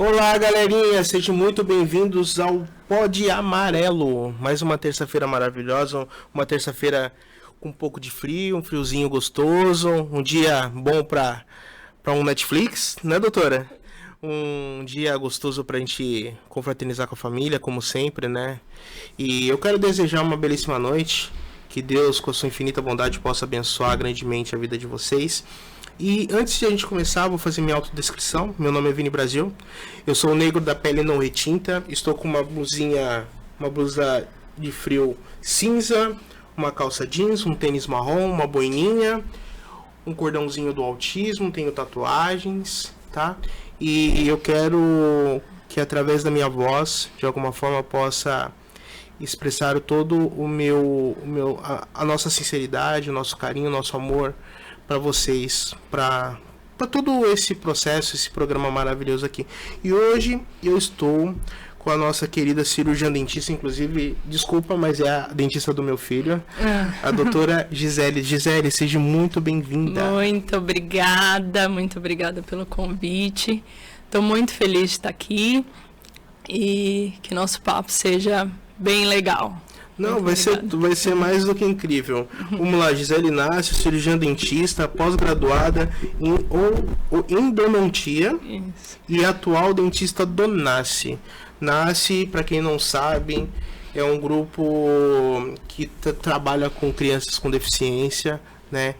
Olá, galerinha, sejam muito bem-vindos ao Pod Amarelo. Mais uma terça-feira maravilhosa, uma terça-feira com um pouco de frio, um friozinho gostoso, um dia bom para um Netflix, né, doutora? Um dia gostoso pra gente confraternizar com a família, como sempre, né? E eu quero desejar uma belíssima noite, que Deus, com a sua infinita bondade, possa abençoar grandemente a vida de vocês. E antes de a gente começar, vou fazer minha autodescrição. Meu nome é Vini Brasil. Eu sou negro da pele não retinta. Estou com uma blusa de frio cinza, uma calça jeans, um tênis marrom, uma boininha, um cordãozinho do autismo, tenho tatuagens, tá? E eu quero que através da minha voz, de alguma forma, possa expressar todo a nossa sinceridade, o nosso carinho, o nosso amor para vocês, para todo esse processo, esse programa maravilhoso aqui. E hoje eu estou com a nossa querida cirurgiã dentista, inclusive, desculpa, mas é a dentista do meu filho, a doutora Gisele. Gisele, seja muito bem-vinda. Muito obrigada pelo convite. Estou muito feliz de estar aqui e que nosso papo seja bem legal. Não, vai ser mais do que incrível. Vamos lá, Gisele Inácio, cirurgiã dentista, pós-graduada em endodontia. Isso. E atual dentista do NASCE. NASCE, para quem não sabe, é um grupo que trabalha com crianças com deficiência, né?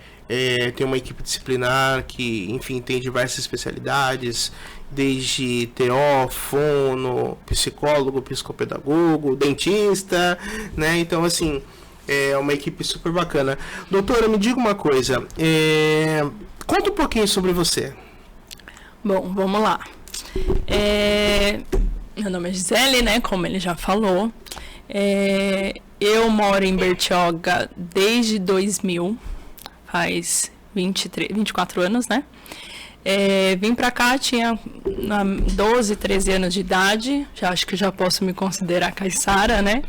Tem uma equipe disciplinar que, enfim, tem diversas especialidades, desde TO, fono, psicólogo, psicopedagogo, dentista, né? Então, assim, é uma equipe super bacana. Doutora, me diga uma coisa, conta um pouquinho sobre você. Bom, vamos lá. Meu nome é Gisele, né? Como ele já falou. Eu moro em Bertioga desde 2000, faz 24 anos, né? Vim pra cá, tinha 12, 13 anos de idade, acho que já posso me considerar caiçara, né?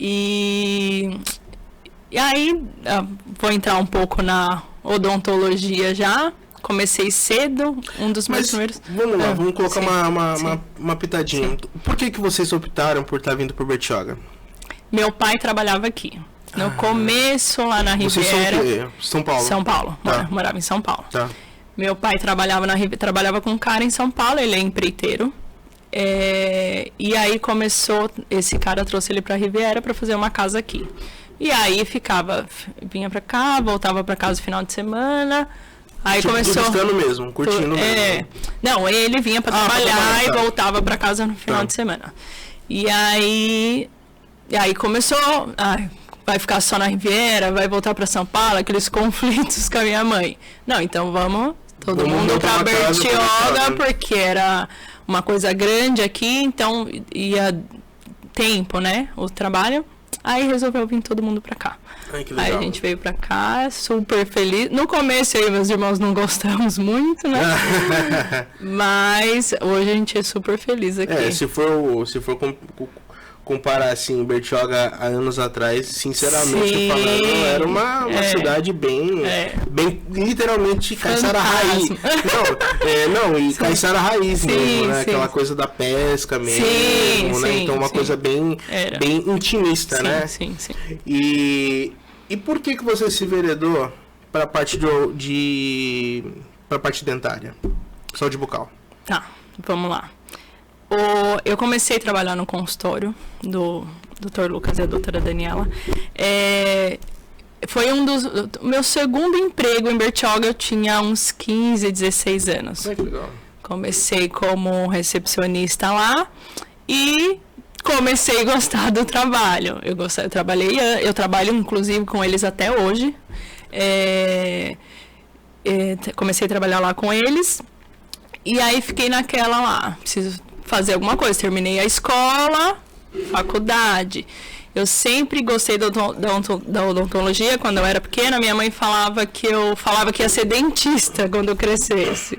E aí, vou entrar um pouco na odontologia já. Comecei cedo, um dos meus primeiros... Vamos lá, vamos colocar uma pitadinha. Sim. Por que vocês optaram por estar vindo por Bertioga? Meu pai trabalhava aqui. No começo, lá na Riviera... Vocês são São Paulo? São Paulo, tá. Morava em São Paulo. Tá. Meu pai trabalhava com um cara em São Paulo, ele é empreiteiro. E aí esse cara trouxe ele pra Riviera pra fazer uma casa aqui. E aí vinha pra cá, voltava pra casa no final de semana... Aí começou mesmo, curtindo mesmo. Não, ele vinha para trabalhar e voltava para casa no final de semana. E aí começou, vai ficar só na Riviera, vai voltar para São Paulo, aqueles conflitos com a minha mãe. Não, então vamos todo mundo para Bertioga, porque era uma coisa grande aqui, então ia tempo, né, o trabalho. Aí resolveu vir todo mundo pra cá. Ai, que legal. Aí a gente veio pra cá, super feliz. No começo eu e meus irmãos não gostamos muito, né? Mas hoje a gente é super feliz aqui. Se for comparar assim, Bertioga há anos atrás, sinceramente falando, era uma cidade bem literalmente caiçara raiz. Caiçara raiz mesmo, né? Aquela coisa da pesca mesmo, né? Então uma coisa bem intimista, né? Sim. E por que você se enveredou para a parte para a parte dentária? Saúde bucal. Tá, vamos lá. Eu comecei a trabalhar no consultório do Dr. Lucas e a doutora Daniela. Foi meu segundo emprego em Bertioga, eu tinha uns 15, 16 anos. Que legal. Comecei como recepcionista lá e comecei a gostar do trabalho. Eu trabalho inclusive com eles até hoje. Comecei a trabalhar lá com eles e aí fiquei naquela lá, preciso fazer alguma coisa. Terminei a escola, faculdade. Eu sempre gostei da odontologia. Quando eu era pequena, minha mãe falava que ia ser dentista quando eu crescesse.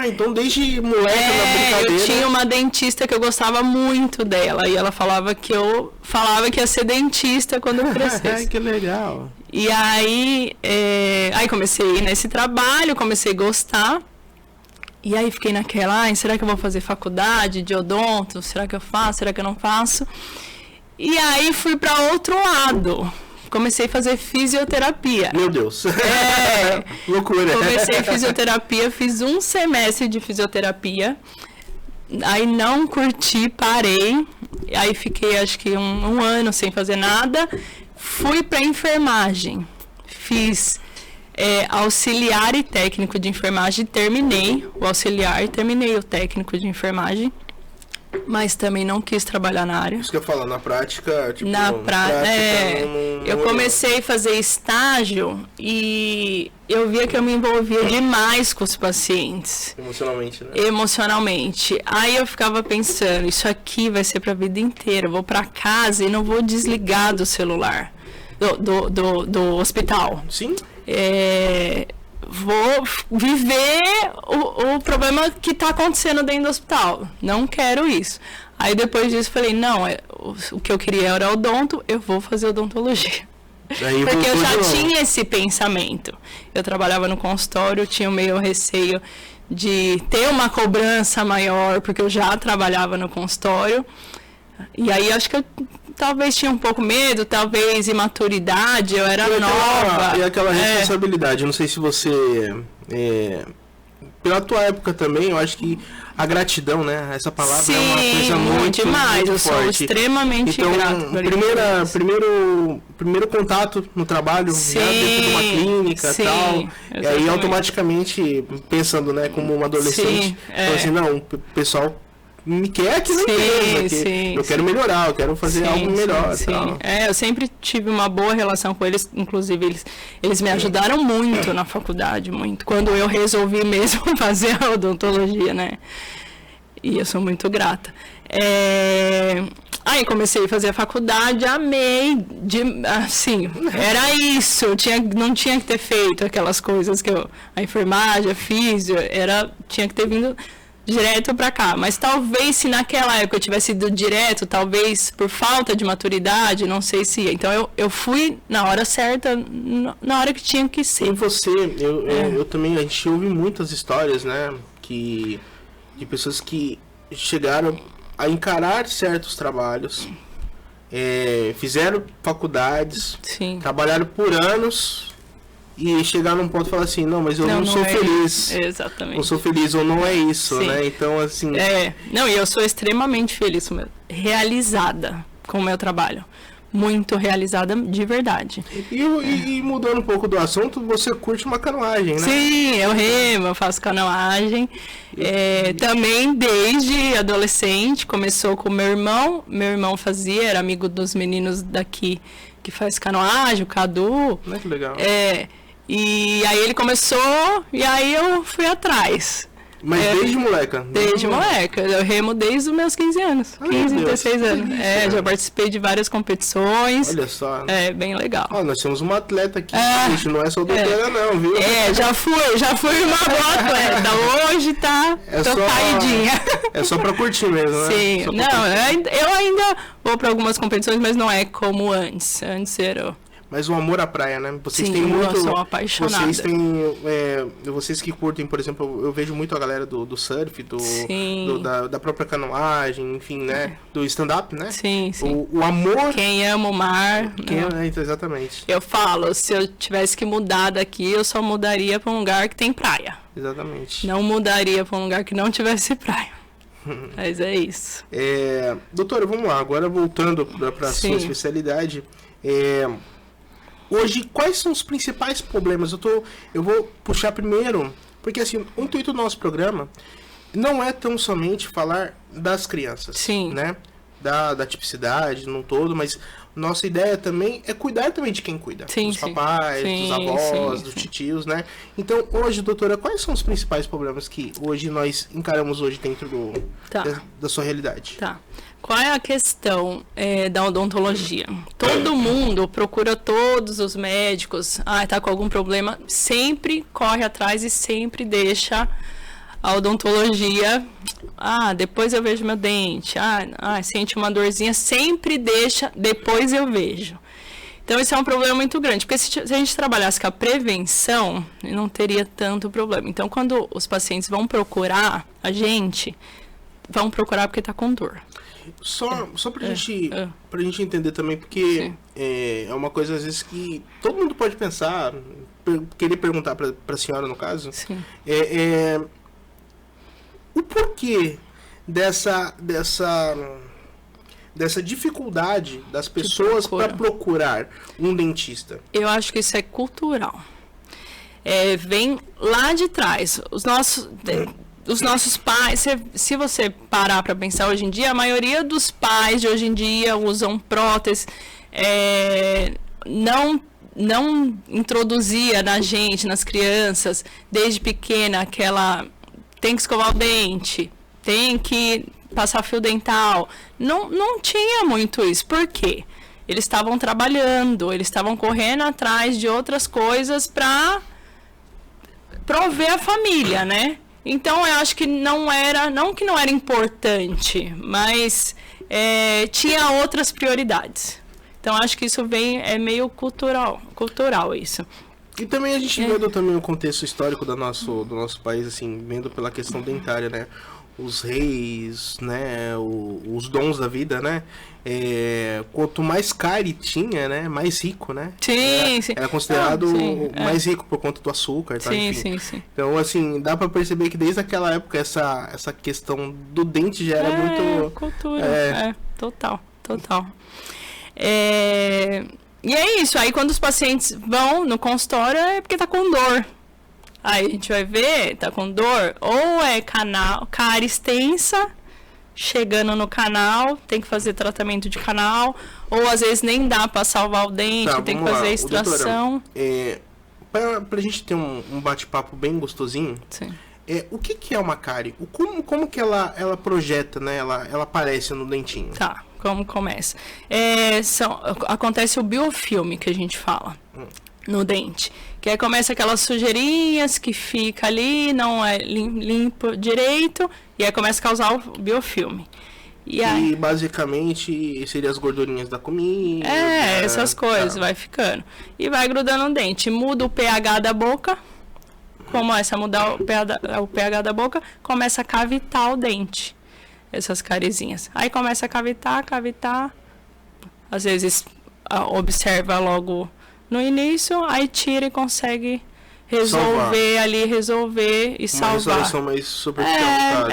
Então desde moleque na brincadeira... Eu tinha uma dentista que eu gostava muito dela. E ela falava que ia ser dentista quando eu crescesse. Que legal. E aí comecei nesse trabalho, comecei a gostar. E aí fiquei naquela, será que eu vou fazer faculdade de odonto? Será que eu faço? Será que eu não faço? E aí fui para outro lado. Comecei a fazer fisioterapia. Meu Deus. Loucura. Comecei fisioterapia, fiz um semestre de fisioterapia. Aí não curti, parei. Aí fiquei acho que um ano sem fazer nada. Fui para enfermagem. Fiz auxiliar e técnico de enfermagem. Terminei o auxiliar e terminei o técnico de enfermagem. Mas também não quis trabalhar na área. Isso que eu falo, na prática, tipo... eu comecei a fazer estágio e eu via que eu me envolvia demais com os pacientes. Emocionalmente, né? Emocionalmente. Aí eu ficava pensando, isso aqui vai ser pra vida inteira. Eu vou pra casa e não vou desligar do celular, do hospital. Sim. Vou viver o problema que está acontecendo dentro do hospital. Não quero isso. Aí depois disso falei, não, o que eu queria era odonto, eu vou fazer odontologia. Porque eu já tinha esse pensamento. Eu trabalhava no consultório, tinha meio receio de ter uma cobrança maior, porque eu já trabalhava no consultório. E aí acho que eu talvez tinha um pouco medo, talvez imaturidade, eu era nova. E aquela responsabilidade, eu não sei se você... pela tua época também, eu acho que a gratidão, né? Essa palavra é uma coisa muito demais, muito eu forte. Sou extremamente grato. Primeiro contato no trabalho, já dentro de uma clínica e tal. Exatamente. E aí automaticamente, pensando, né, como uma adolescente, então, assim, não, o pessoal me quer aqui na empresa, eu quero melhorar, eu quero fazer algo melhor. Tal. Eu sempre tive uma boa relação com eles, inclusive eles me ajudaram muito na faculdade, muito, quando eu resolvi mesmo fazer a odontologia, né? E eu sou muito grata. Aí comecei a fazer a faculdade, amei, assim, era isso, não tinha que ter feito aquelas coisas que a enfermagem, a físio, tinha que ter vindo direto para cá, mas talvez se naquela época eu tivesse ido direto, talvez por falta de maturidade, não sei se... Então eu fui na hora certa, na hora que tinha que ser. E você, eu também, a gente ouve muitas histórias, né, de pessoas que chegaram a encarar certos trabalhos, fizeram faculdades, trabalharam por anos... E chegar num ponto e falar assim, não, mas eu não sou feliz. Exatamente. Não sou feliz, ou não é isso, né? Então, assim... Não, e eu sou extremamente feliz, realizada com o meu trabalho. Muito realizada de verdade. E mudando um pouco do assunto, você curte uma canoagem, né? Sim, eu remo, eu faço canoagem. Também desde adolescente, começou com meu irmão. Meu irmão era amigo dos meninos daqui que faz canoagem, o Cadu. Que legal. E aí ele começou, e aí eu fui atrás. Mas desde moleca? Desde moleca. Eu remo desde os meus 15 anos. 15, 16 anos. Já participei de várias competições. Olha só. Bem legal. Nós temos uma atleta aqui, gente, não é só doutora não, viu? Já fui uma boa atleta. Hoje tô caidinha. É só pra curtir mesmo, né? Sim. Eu ainda vou pra algumas competições, mas não é como antes. Antes era... Mas o amor à praia, né? Vocês Sim, têm muito... eu sou apaixonada. Vocês têm... vocês que curtem, por exemplo, eu vejo muito a galera do surf, da própria canoagem, enfim, né? Do stand-up, né? Sim. O amor... Quem ama o mar... exatamente. Eu falo, se eu tivesse que mudar daqui, eu só mudaria pra um lugar que tem praia. Exatamente. Não mudaria pra um lugar que não tivesse praia. Mas é isso. Doutora, vamos lá. Agora voltando pra sua especialidade... Hoje, quais são os principais problemas? Eu vou puxar primeiro, porque assim, o intuito do nosso programa não é tão somente falar das crianças, né? Da tipicidade num todo, mas nossa ideia também é cuidar também de quem cuida. Dos papais, dos avós, dos titios, né? Então, hoje, doutora, quais são os principais problemas que hoje nós encaramos hoje dentro da sua realidade? Qual é a questão da odontologia? Todo mundo procura todos os médicos, tá com algum problema, sempre corre atrás e sempre deixa a odontologia, depois eu vejo meu dente, sente uma dorzinha, sempre deixa, depois eu vejo. Então, esse é um problema muito grande, porque se a gente trabalhasse com a prevenção, não teria tanto problema. Então, quando os pacientes vão procurar a gente, vão procurar porque está com dor. Só pra gente entender também, porque é uma coisa, às vezes, que todo mundo pode pensar, querer perguntar pra senhora, no caso, Sim. O porquê dessa dificuldade das pessoas para procurar um dentista? Eu acho que isso é cultural. Vem lá de trás. Os nossos pais, se você parar para pensar hoje em dia, a maioria dos pais de hoje em dia usam prótese, não introduzia na gente, nas crianças, desde pequena, aquela tem que escovar o dente, tem que passar fio dental. Não tinha muito isso. Por quê? Eles estavam trabalhando, eles estavam correndo atrás de outras coisas para prover a família, né? Então, eu acho que não que não era importante, mas tinha outras prioridades. Então, acho que isso é meio cultural isso. E também a gente vendo também o contexto histórico do nosso país, assim, vendo pela questão dentária, né? Os reis, né? Os dons da vida, né? Quanto mais cárie tinha, né? Mais rico, né? Sim. Era considerado mais rico por conta do açúcar, tá? Sim. Então, assim, dá pra perceber que desde aquela época essa questão do dente já era muito... cultura, total. E é isso, aí quando os pacientes vão no consultório é porque tá com dor. Aí a gente vai ver, tá com dor, ou é cárie extensa, chegando no canal, tem que fazer tratamento de canal, ou às vezes nem dá pra salvar o dente, tem que fazer extração. Pra gente ter um bate-papo bem gostosinho, sim. O que é uma cárie? Como que ela projeta, né? Ela aparece no dentinho? Tá, como começa? Acontece o biofilme que a gente fala no dente. Que aí começa aquelas sujeirinhas que fica ali, não é limpo direito, e aí começa a causar o biofilme. E basicamente seria as gordurinhas da comida. Essas coisas, vai ficando. E vai grudando no dente. Muda o pH da boca. Começa a mudar o pH da boca, começa a cavitar o dente. Essas carizinhas. Aí começa a cavitar. Às vezes observa logo no início, aí tira e consegue resolver e salvar. Uma resolução mais superficial,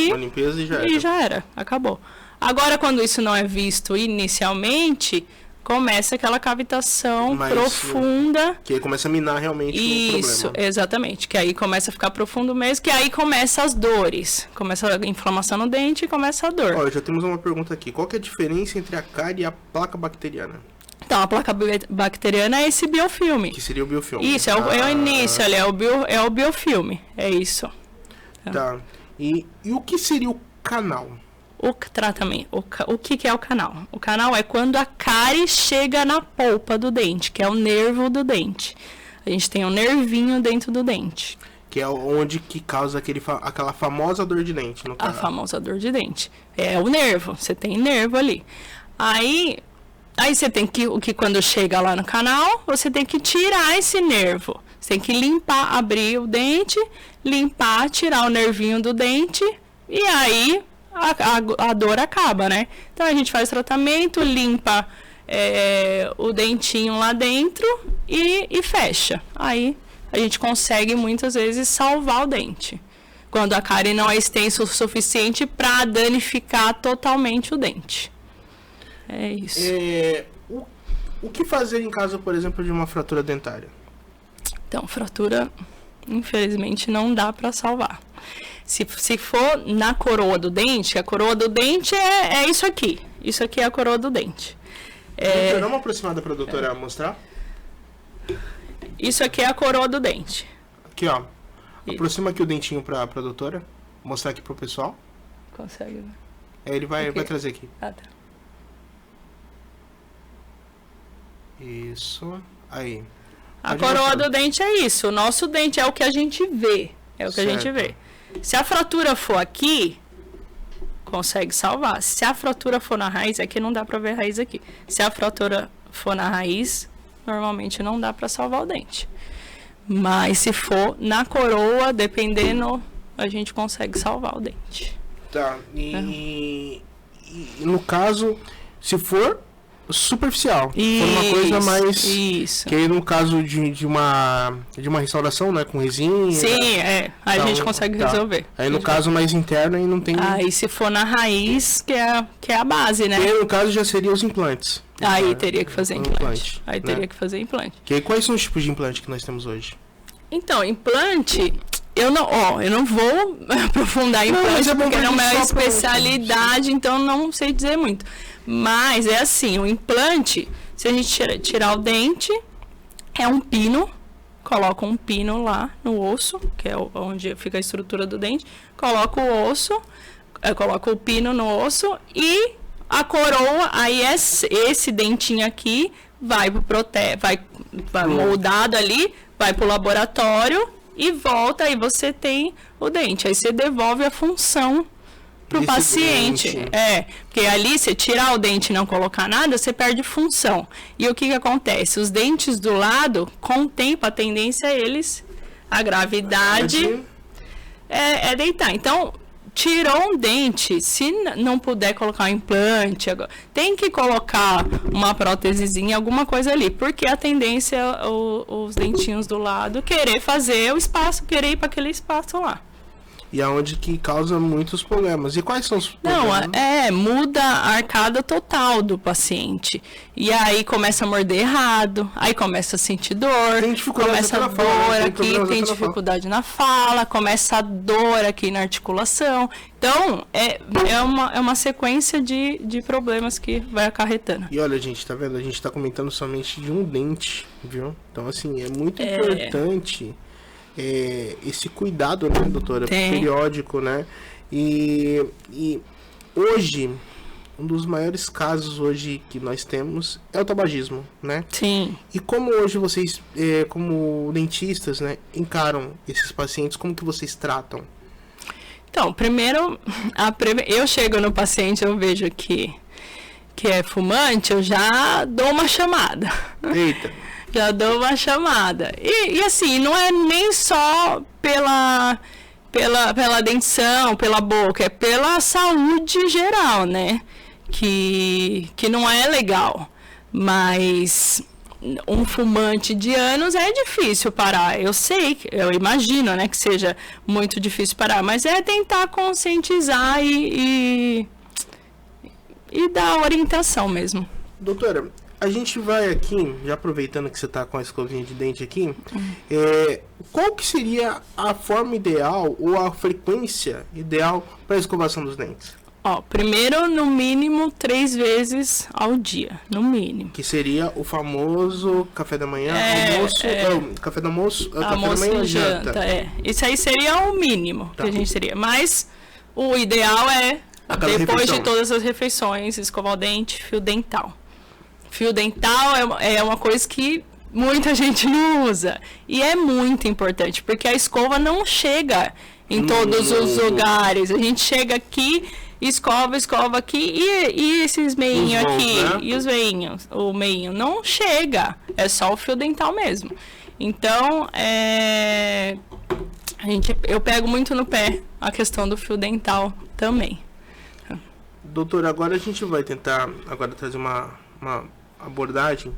uma limpeza e já era. Acabou. Agora, quando isso não é visto inicialmente, começa aquela cavitação profunda. Que aí começa a minar realmente o problema. Isso, exatamente. Que aí começa a ficar profundo mesmo, que aí começa as dores. Começa a inflamação no dente e começa a dor. Olha, já temos uma pergunta aqui. Qual que é a diferença entre a cárie e a placa bacteriana? Então, a placa bacteriana é esse biofilme. Que seria o biofilme. Isso, é o início ali, é o biofilme. É isso. Tá. E o que seria o canal? O tratamento. O que é o canal? O canal é quando a cárie chega na polpa do dente, que é o nervo do dente. A gente tem um nervinho dentro do dente. Que é onde que causa aquela famosa dor de dente, no caso. A famosa dor de dente. É o nervo. Você tem nervo ali. Aí você tem que quando chega lá no canal, você tem que tirar esse nervo. Você tem que limpar, abrir o dente, tirar o nervinho do dente e aí a dor acaba, né? Então a gente faz tratamento, limpa o dentinho lá dentro e fecha. Aí a gente consegue muitas vezes salvar o dente. Quando a cárie não é extensa o suficiente para danificar totalmente o dente. É isso. O que fazer em caso, por exemplo, de uma fratura dentária? Então, fratura, infelizmente, não dá para salvar. Se for na coroa do dente, a coroa do dente é isso aqui. Isso aqui é a coroa do dente. Dá uma aproximada para a doutora mostrar. Isso aqui é a coroa do dente. Aqui, ó. Aproxima aqui o dentinho para a doutora. Mostrar aqui pro pessoal. Consegue ver? Ele vai trazer aqui. Ah, tá. Isso. Aí. A coroa do dente é isso. O nosso dente é o que a gente vê. É o que a gente vê. Se a fratura for aqui, consegue salvar. Se a fratura for na raiz, é que não dá pra ver a raiz aqui. Se a fratura for na raiz, normalmente não dá pra salvar o dente. Mas se for na coroa, dependendo, a gente consegue salvar o dente. Tá, e no caso, se for superficial, Isso, for uma coisa mais... Isso. Que aí no caso de uma restauração, né, com resina... Sim, aí a gente consegue resolver. Aí no caso mais interno, aí não tem... Aí se for na raiz, que é a base, né? E aí no caso já seria os implantes. Aí teria que fazer implante. Aí né? teria que fazer implante. Que aí, quais são os tipos de implante que nós temos hoje? Então, implante, eu não vou aprofundar em implante, porque não é uma especialidade, então não sei dizer muito. Mas é assim, o implante, se a gente tirar o dente, é um pino, coloca um pino lá no osso, que é onde fica a estrutura do dente, coloca o osso, coloca o pino no osso e a coroa, aí esse dentinho aqui vai moldado ali, vai pro laboratório e volta, aí você tem o dente. Aí você devolve a função pro paciente. Porque ali, você tirar o dente e não colocar nada, você perde função. E o que acontece? Os dentes do lado, com o tempo, a tendência é a gravidade é deitar. Então, tirou um dente, se não puder colocar um implante, tem que colocar uma prótesezinha, alguma coisa ali, porque a tendência é os dentinhos do lado querer fazer o espaço, querer ir para aquele espaço lá. E aonde que causa muitos problemas. E quais são os problemas? Não, muda a arcada total do paciente. E aí começa a morder errado, aí começa a sentir dor, começa a dor aqui, tem dificuldade na fala, começa a dor aqui na articulação. Então, é uma sequência de problemas que vai acarretando. E olha, gente, tá vendo? A gente tá comentando somente de um dente, viu? Então, assim, é muito importante... esse cuidado, né, doutora? Periódico, né? E hoje, um dos maiores casos hoje que nós temos é o tabagismo, né? Sim. E como hoje vocês, como dentistas, né, encaram esses pacientes, como que vocês tratam? Então, primeiro, eu chego no paciente, eu vejo que é fumante, eu já dou uma chamada. Eita! Já dou uma chamada. E assim, não é nem só pela dentição, pela boca, é pela saúde geral, né? Que não é legal. Mas um fumante de anos é difícil parar. Eu sei, eu imagino, né, que seja muito difícil parar. Mas é tentar conscientizar e dar orientação mesmo. Doutora, a gente vai aqui, já aproveitando que você está com a escovinha de dente aqui, qual que seria a forma ideal ou a frequência ideal para a escovação dos dentes? Primeiro, no mínimo, 3 vezes ao dia, no mínimo. Que seria o famoso café da manhã, almoço, café da manhã, janta. Isso aí seria o mínimo que a gente teria. Mas o ideal é, depois de todas as refeições, escovar o dente, fio dental. Fio dental é uma coisa que muita gente não usa. E é muito importante, porque a escova não chega em todos os lugares. A gente chega aqui, escova aqui, e esses meinhos aqui, né? E os meinhos, o meinho não chega. É só o fio dental mesmo. Então, eu pego muito no pé a questão do fio dental também. Doutora, agora a gente vai tentar trazer uma abordagem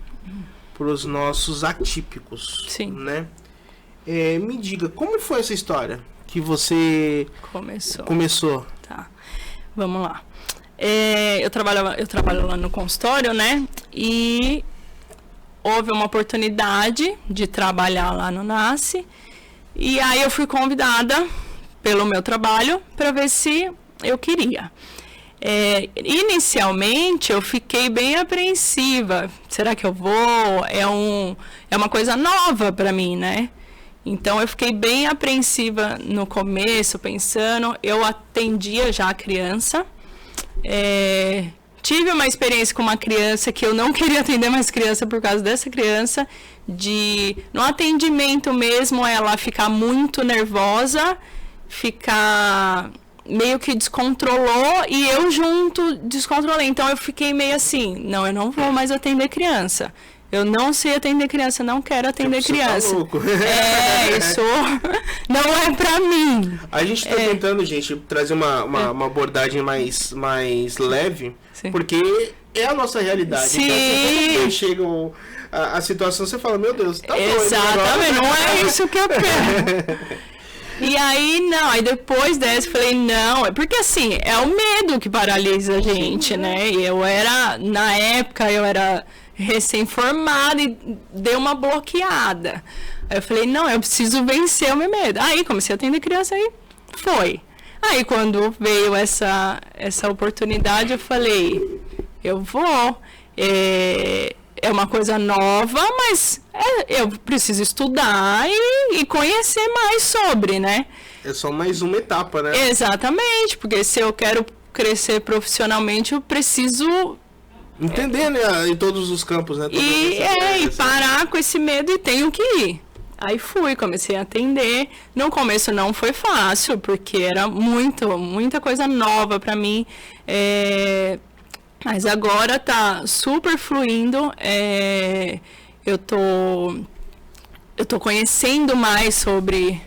para os nossos atípicos. Sim. Né? Me diga, como foi essa história que você começou? Tá, vamos lá. Eu trabalho lá no consultório, né? E houve uma oportunidade de trabalhar lá no NASCE. E aí eu fui convidada pelo meu trabalho para ver se eu queria. Inicialmente eu fiquei bem apreensiva. Será que eu vou? É uma coisa nova para mim, né? Então eu fiquei bem apreensiva no começo, pensando. Eu atendia já a criança. Tive uma experiência com uma criança que eu não queria atender mais criança por causa dessa criança. No atendimento mesmo, ela ficar muito nervosa, ficar meio que descontrolou e eu junto descontrolei. Então eu fiquei meio assim, não, eu não vou mais atender criança. Eu não sei atender criança, não quero atender criança. Tá louco. Isso não é pra mim. A gente tá tentando, gente, trazer uma abordagem mais leve, Sim. porque é a nossa realidade. Sim. Então, quando chega a situação, você fala, meu Deus, tá doido. Exatamente, não é isso que eu quero. E aí, aí depois dessa, eu falei, não, porque assim, é o medo que paralisa a gente, né? E na época, eu era recém-formada e deu uma bloqueada. Aí eu falei, não, eu preciso vencer o meu medo. Aí comecei a atender criança, aí foi. Aí quando veio essa oportunidade, eu falei, eu vou. É uma coisa nova, mas eu preciso estudar e conhecer mais sobre, né? É só mais uma etapa, né? Exatamente, porque se eu quero crescer profissionalmente, eu preciso entender, né? Em todos os campos, né? E parar com esse medo e tenho que ir. Aí comecei a atender. No começo não foi fácil, porque era muita coisa nova para mim. Mas agora tá super fluindo. Eu tô conhecendo mais sobre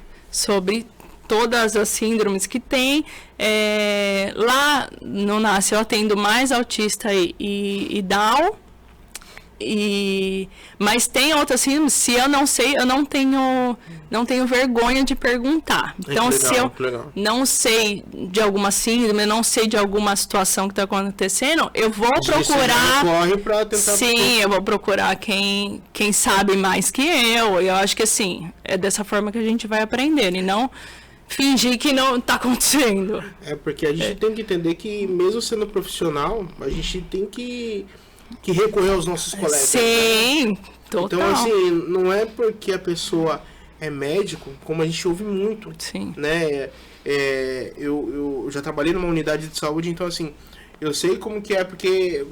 todas as síndromes que tem. Lá no NASCE eu atendo mais autista e Down. Mas tem outras síndromes, se eu não sei, eu não tenho vergonha de perguntar. Então, se eu não sei de alguma síndrome, eu não sei de alguma situação que está acontecendo, eu vou procurar. Pra tentar eu vou procurar quem sabe mais que eu. Eu acho que assim, é dessa forma que a gente vai aprender, e não fingir que não está acontecendo. Porque a gente tem que entender que, mesmo sendo profissional, a gente tem que recorrer aos nossos colegas. Sim, né? Total. Então, assim, não é porque a pessoa é médico, como a gente ouve muito. Sim. Né? Eu já trabalhei numa unidade de saúde, então, assim, eu sei como que é, porque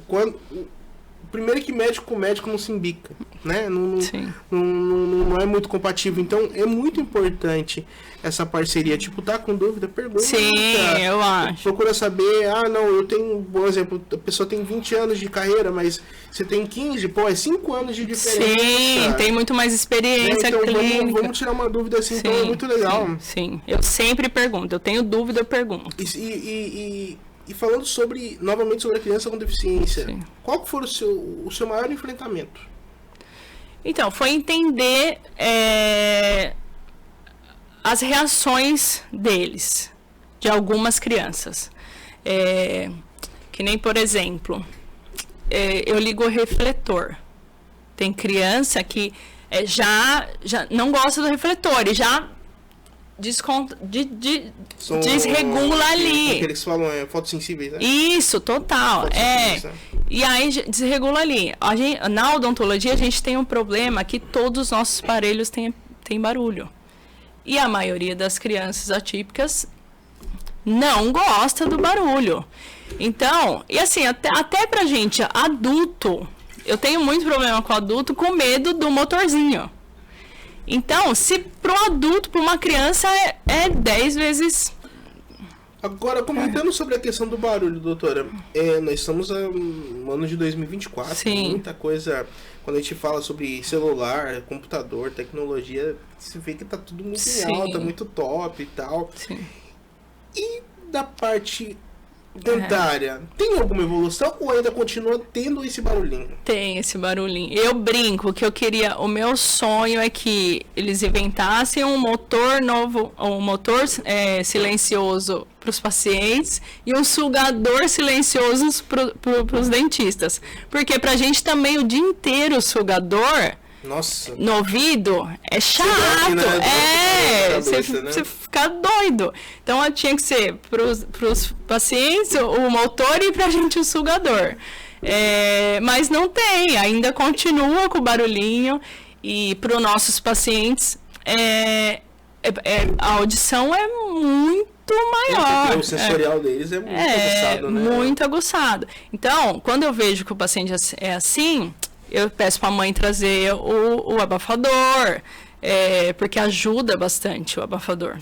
primeiro que médico com médico não se embica, né? Não é muito compatível. Então, é muito importante essa parceria. Tipo, tá com dúvida? Pergunta. Sim, eu acho. Procura saber, eu tenho, por exemplo, a pessoa tem 20 anos de carreira, mas você tem 15, é 5 anos de diferença. Sim, tem muito mais experiência então, clínica. Vamos tirar uma dúvida assim, então é muito legal. Sim, eu sempre pergunto. Eu tenho dúvida, eu pergunto. E falando novamente sobre a criança com deficiência, sim, qual que foi o seu maior enfrentamento? Então, foi entender as reações deles, de algumas crianças. Que nem, por exemplo, eu ligo o refletor. Tem criança que já não gosta do refletor e já desregula ali. Aqueles falam fotossensíveis, né? Isso, total. E aí desregula ali. Na odontologia a gente tem um problema que todos os nossos aparelhos têm barulho. E a maioria das crianças atípicas não gosta do barulho. Então, e assim, até pra gente adulto, eu tenho muito problema com adulto com medo do motorzinho. Então, se pro adulto, para uma criança, é 10 vezes... Agora, comentando sobre a questão do barulho, doutora, nós estamos no ano de 2024, sim, muita coisa, quando a gente fala sobre celular, computador, tecnologia, você vê que tá tudo muito em alta, muito top e tal. Sim. E da parte dentária, tem alguma evolução ou ainda continua tendo esse barulhinho? Tem esse barulhinho. Eu brinco que o meu sonho é que eles inventassem um motor novo, um motor silencioso para os pacientes e um sugador silencioso para os dentistas. Porque pra gente também o dia inteiro o sugador... Nossa. No ouvido é chato, você fica doido. Então tinha que ser para os pacientes o motor e pra gente o sugador. Mas não tem, ainda continua com o barulhinho e para os nossos pacientes a audição é muito maior. O sensorial deles é muito aguçado, né? Muito aguçado. Então, quando eu vejo que o paciente é assim, eu peço para a mãe trazer o abafador, porque ajuda bastante o abafador.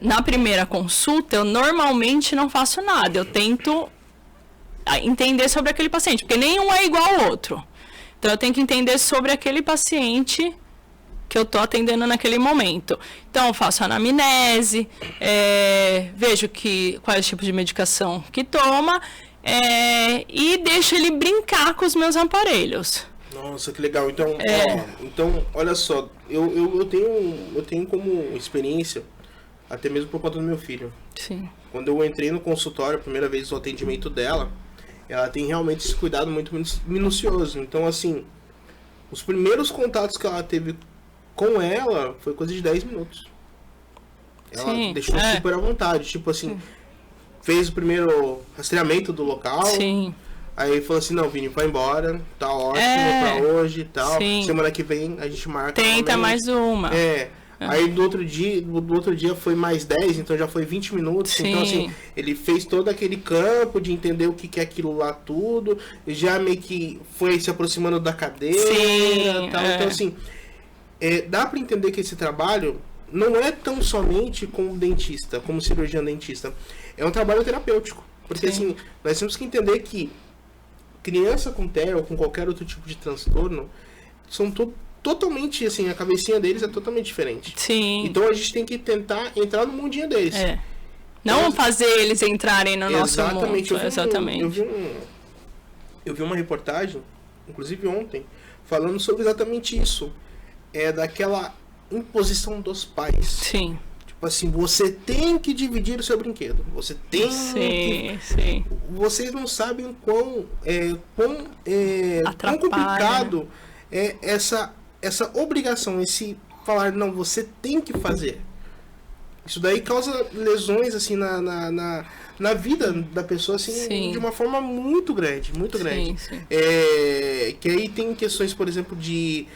na primeira consulta, eu normalmente não faço nada. Eu tento entender sobre aquele paciente, porque nenhum é igual ao outro. Então, eu tenho que entender sobre aquele paciente que eu estou atendendo naquele momento. Então, eu faço anamnese, vejo qual é o tipo de medicação que toma, e deixo ele brincar com os meus aparelhos. Nossa, que legal. Então, olha só, eu tenho como experiência, até mesmo por conta do meu filho. Sim. Quando eu entrei no consultório, a primeira vez no atendimento dela, ela tem realmente esse cuidado muito minucioso. Então, assim, os primeiros contatos que ela teve com ela foi coisa de 10 minutos. Ela deixou super à vontade. Tipo assim, fez o primeiro rastreamento do local. Sim. Aí falou assim, não, Vini, vai embora, tá ótimo pra hoje e tal. Sim. Semana que vem a gente marca. Tenta mais uma. Aí do outro dia foi mais 10, então já foi 20 minutos. Sim. Então, assim, ele fez todo aquele campo de entender o que é aquilo lá tudo. Já meio que foi se aproximando da cadeira. Sim, tal. Então, assim, dá pra entender que esse trabalho não é tão somente como dentista, como cirurgião dentista. É um trabalho terapêutico. Porque, assim, nós temos que entender que criança com TEA ou com qualquer outro tipo de transtorno são totalmente, assim, a cabecinha deles é totalmente diferente. Sim. Então a gente tem que tentar entrar no mundinho deles. Não então, fazer eles entrarem no nosso mundo. Exatamente. Eu vi uma reportagem, inclusive ontem, falando sobre exatamente isso. Daquela imposição dos pais. Sim. Tipo assim, você tem que dividir o seu brinquedo. Você tem Sim. Vocês não sabem quão complicado é essa obrigação, esse falar, não, você tem que fazer. Isso daí causa lesões, assim, na vida da pessoa, assim, de uma forma muito grande, muito grande. Sim. Que aí tem questões, por exemplo, de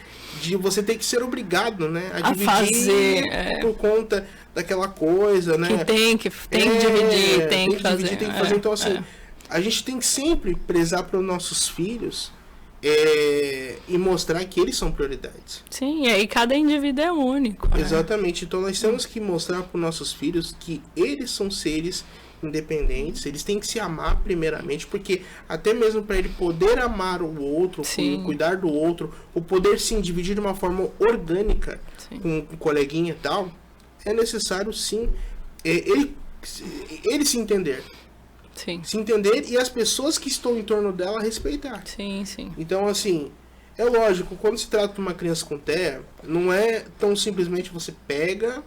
você ter que ser obrigado, né, a dividir fazer, por conta daquela coisa, né? Que tem que dividir, tem que fazer. Então, assim, a gente tem que sempre prezar para os nossos filhos e mostrar que eles são prioridades. Sim, e aí cada indivíduo é único. Exatamente. Então, nós temos que mostrar para os nossos filhos que eles são seres independentes, eles têm que se amar primeiramente, porque até mesmo para ele poder amar o outro, cuidar do outro, o poder sim dividir de uma forma orgânica com o coleguinha e tal, é necessário sim ele se entender. Sim. Se entender e as pessoas que estão em torno dela respeitar. Sim. Então, assim, é lógico, quando se trata de uma criança com TEA, não é tão simplesmente você pega,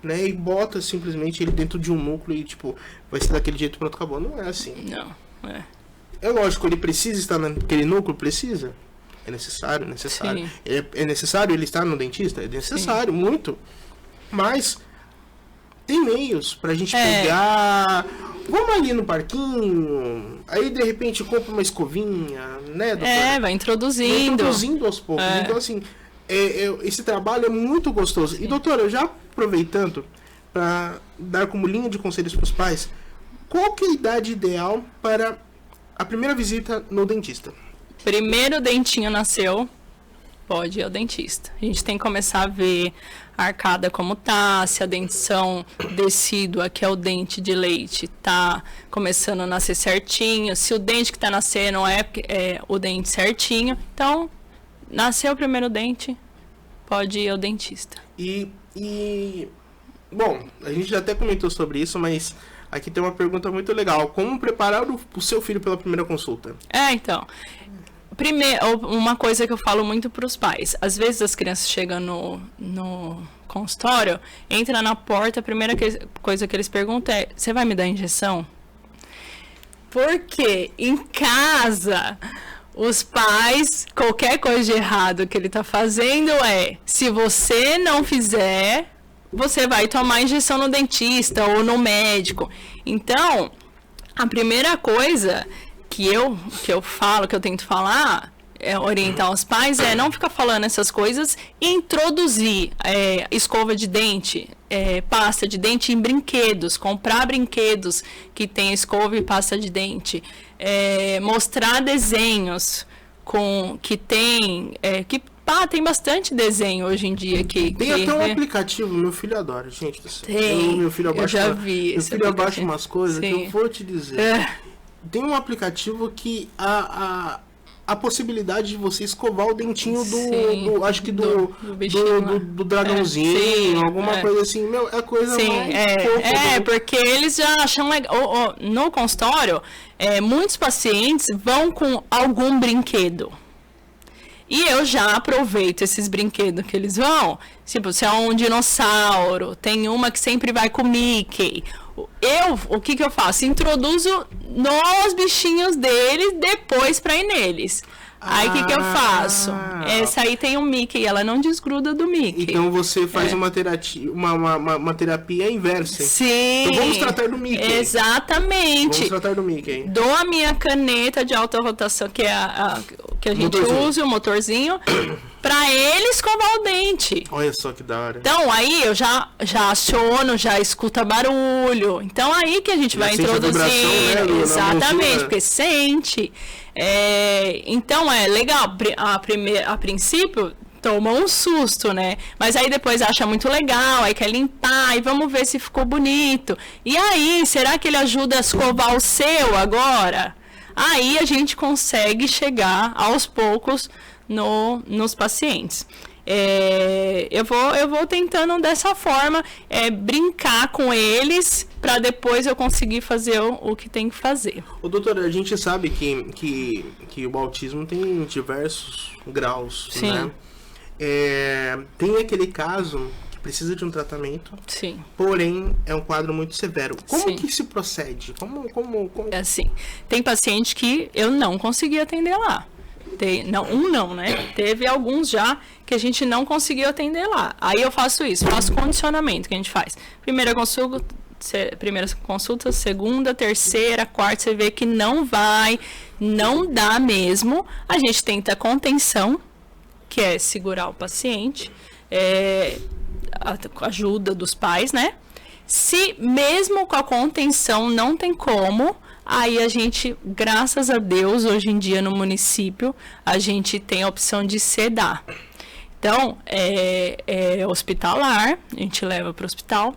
né, e bota simplesmente ele dentro de um núcleo e, tipo, vai ser daquele jeito, pronto, acabou. Não é assim. Não, É lógico, ele precisa estar naquele núcleo? Precisa. É necessário. Sim. É necessário ele estar no dentista? É necessário, muito. Mas tem meios pra gente pegar. Vamos ali no parquinho, aí de repente compra uma escovinha, né, doutora? Vai introduzindo. Vai introduzindo aos poucos. Então, assim, esse trabalho é muito gostoso. Sim. E, doutora, já aproveitando para dar como linha de conselhos para os pais, qual que é a idade ideal para a primeira visita no dentista? Primeiro dentinho nasceu, pode ir ao dentista. A gente tem que começar a ver a arcada como tá, se a dentição decídua, que é o dente de leite, tá começando a nascer certinho, se o dente que tá nascendo é o dente certinho. Então, nasceu o primeiro dente, pode ir ao dentista. Bom, a gente já até comentou sobre isso, mas aqui tem uma pergunta muito legal. Como preparar o seu filho pela primeira consulta? Então, uma coisa que eu falo muito para os pais. Às vezes as crianças chegam no consultório, entra na porta, a primeira coisa que eles perguntam é: você vai me dar injeção? Porque em casa, os pais, qualquer coisa de errado que ele tá fazendo se você não fizer, você vai tomar injeção no dentista ou no médico. Então, a primeira coisa que eu falo, que eu tento falar, orientar os pais, não ficar falando essas coisas e introduzir escova de dente, pasta de dente em brinquedos, comprar brinquedos que tem escova e pasta de dente, mostrar desenhos que tem bastante desenho hoje em dia que... Tem até um aplicativo, meu filho adora, gente do céu. Meu filho abaixa, eu já vi meu filho abaixa umas coisas Sim. que eu vou te dizer. Tem um aplicativo que a possibilidade de você escovar o dentinho do acho que do dragãozinho, alguma coisa assim, meu, é coisa mais porque eles já acham legal. No consultório, muitos pacientes vão com algum brinquedo. E eu já aproveito esses brinquedos que eles vão. Tipo, se é um dinossauro, tem uma que sempre vai com o Mickey. O que eu faço? Introduzo nos bichinhos deles, depois pra ir neles. Aí o que eu faço? Essa aí tem um Mickey, ela não desgruda do Mickey. Então você faz uma terapia inversa. Sim. Então vamos tratar do Mickey. Exatamente. Vamos tratar do Mickey. Dou a minha caneta de alta rotação, que é a que a gente usa, o motorzinho, pra ele escovar o dente. Olha só que da hora. Então aí eu já aciono, já escuta barulho. Então aí que a gente vai introduzindo. Exatamente, porque sente. Então é legal. A princípio toma um susto, né? Mas aí depois acha muito legal, aí quer limpar, e vamos ver se ficou bonito. E aí, será que ele ajuda a escovar o seu agora? Aí a gente consegue chegar aos poucos nos pacientes. Eu vou tentando dessa forma brincar com eles para depois eu conseguir fazer o que tem que fazer. Doutora, a gente sabe que o autismo tem diversos graus, Sim. Né? Tem aquele caso que precisa de um tratamento, Sim. Porém é um quadro muito severo. Como Sim. que se procede? Como... É assim, tem paciente que eu não consegui atender lá. Né? Teve alguns já que a gente não conseguiu atender lá. Aí eu faço condicionamento que a gente faz. Primeira consulta, segunda, terceira, quarta, você vê que não dá mesmo. A gente tenta contenção, que é segurar o paciente, a ajuda dos pais, né? Se mesmo com a contenção não tem como, aí a gente, graças a Deus, hoje em dia no município, a gente tem a opção de sedar. Então, é hospitalar, a gente leva para o hospital.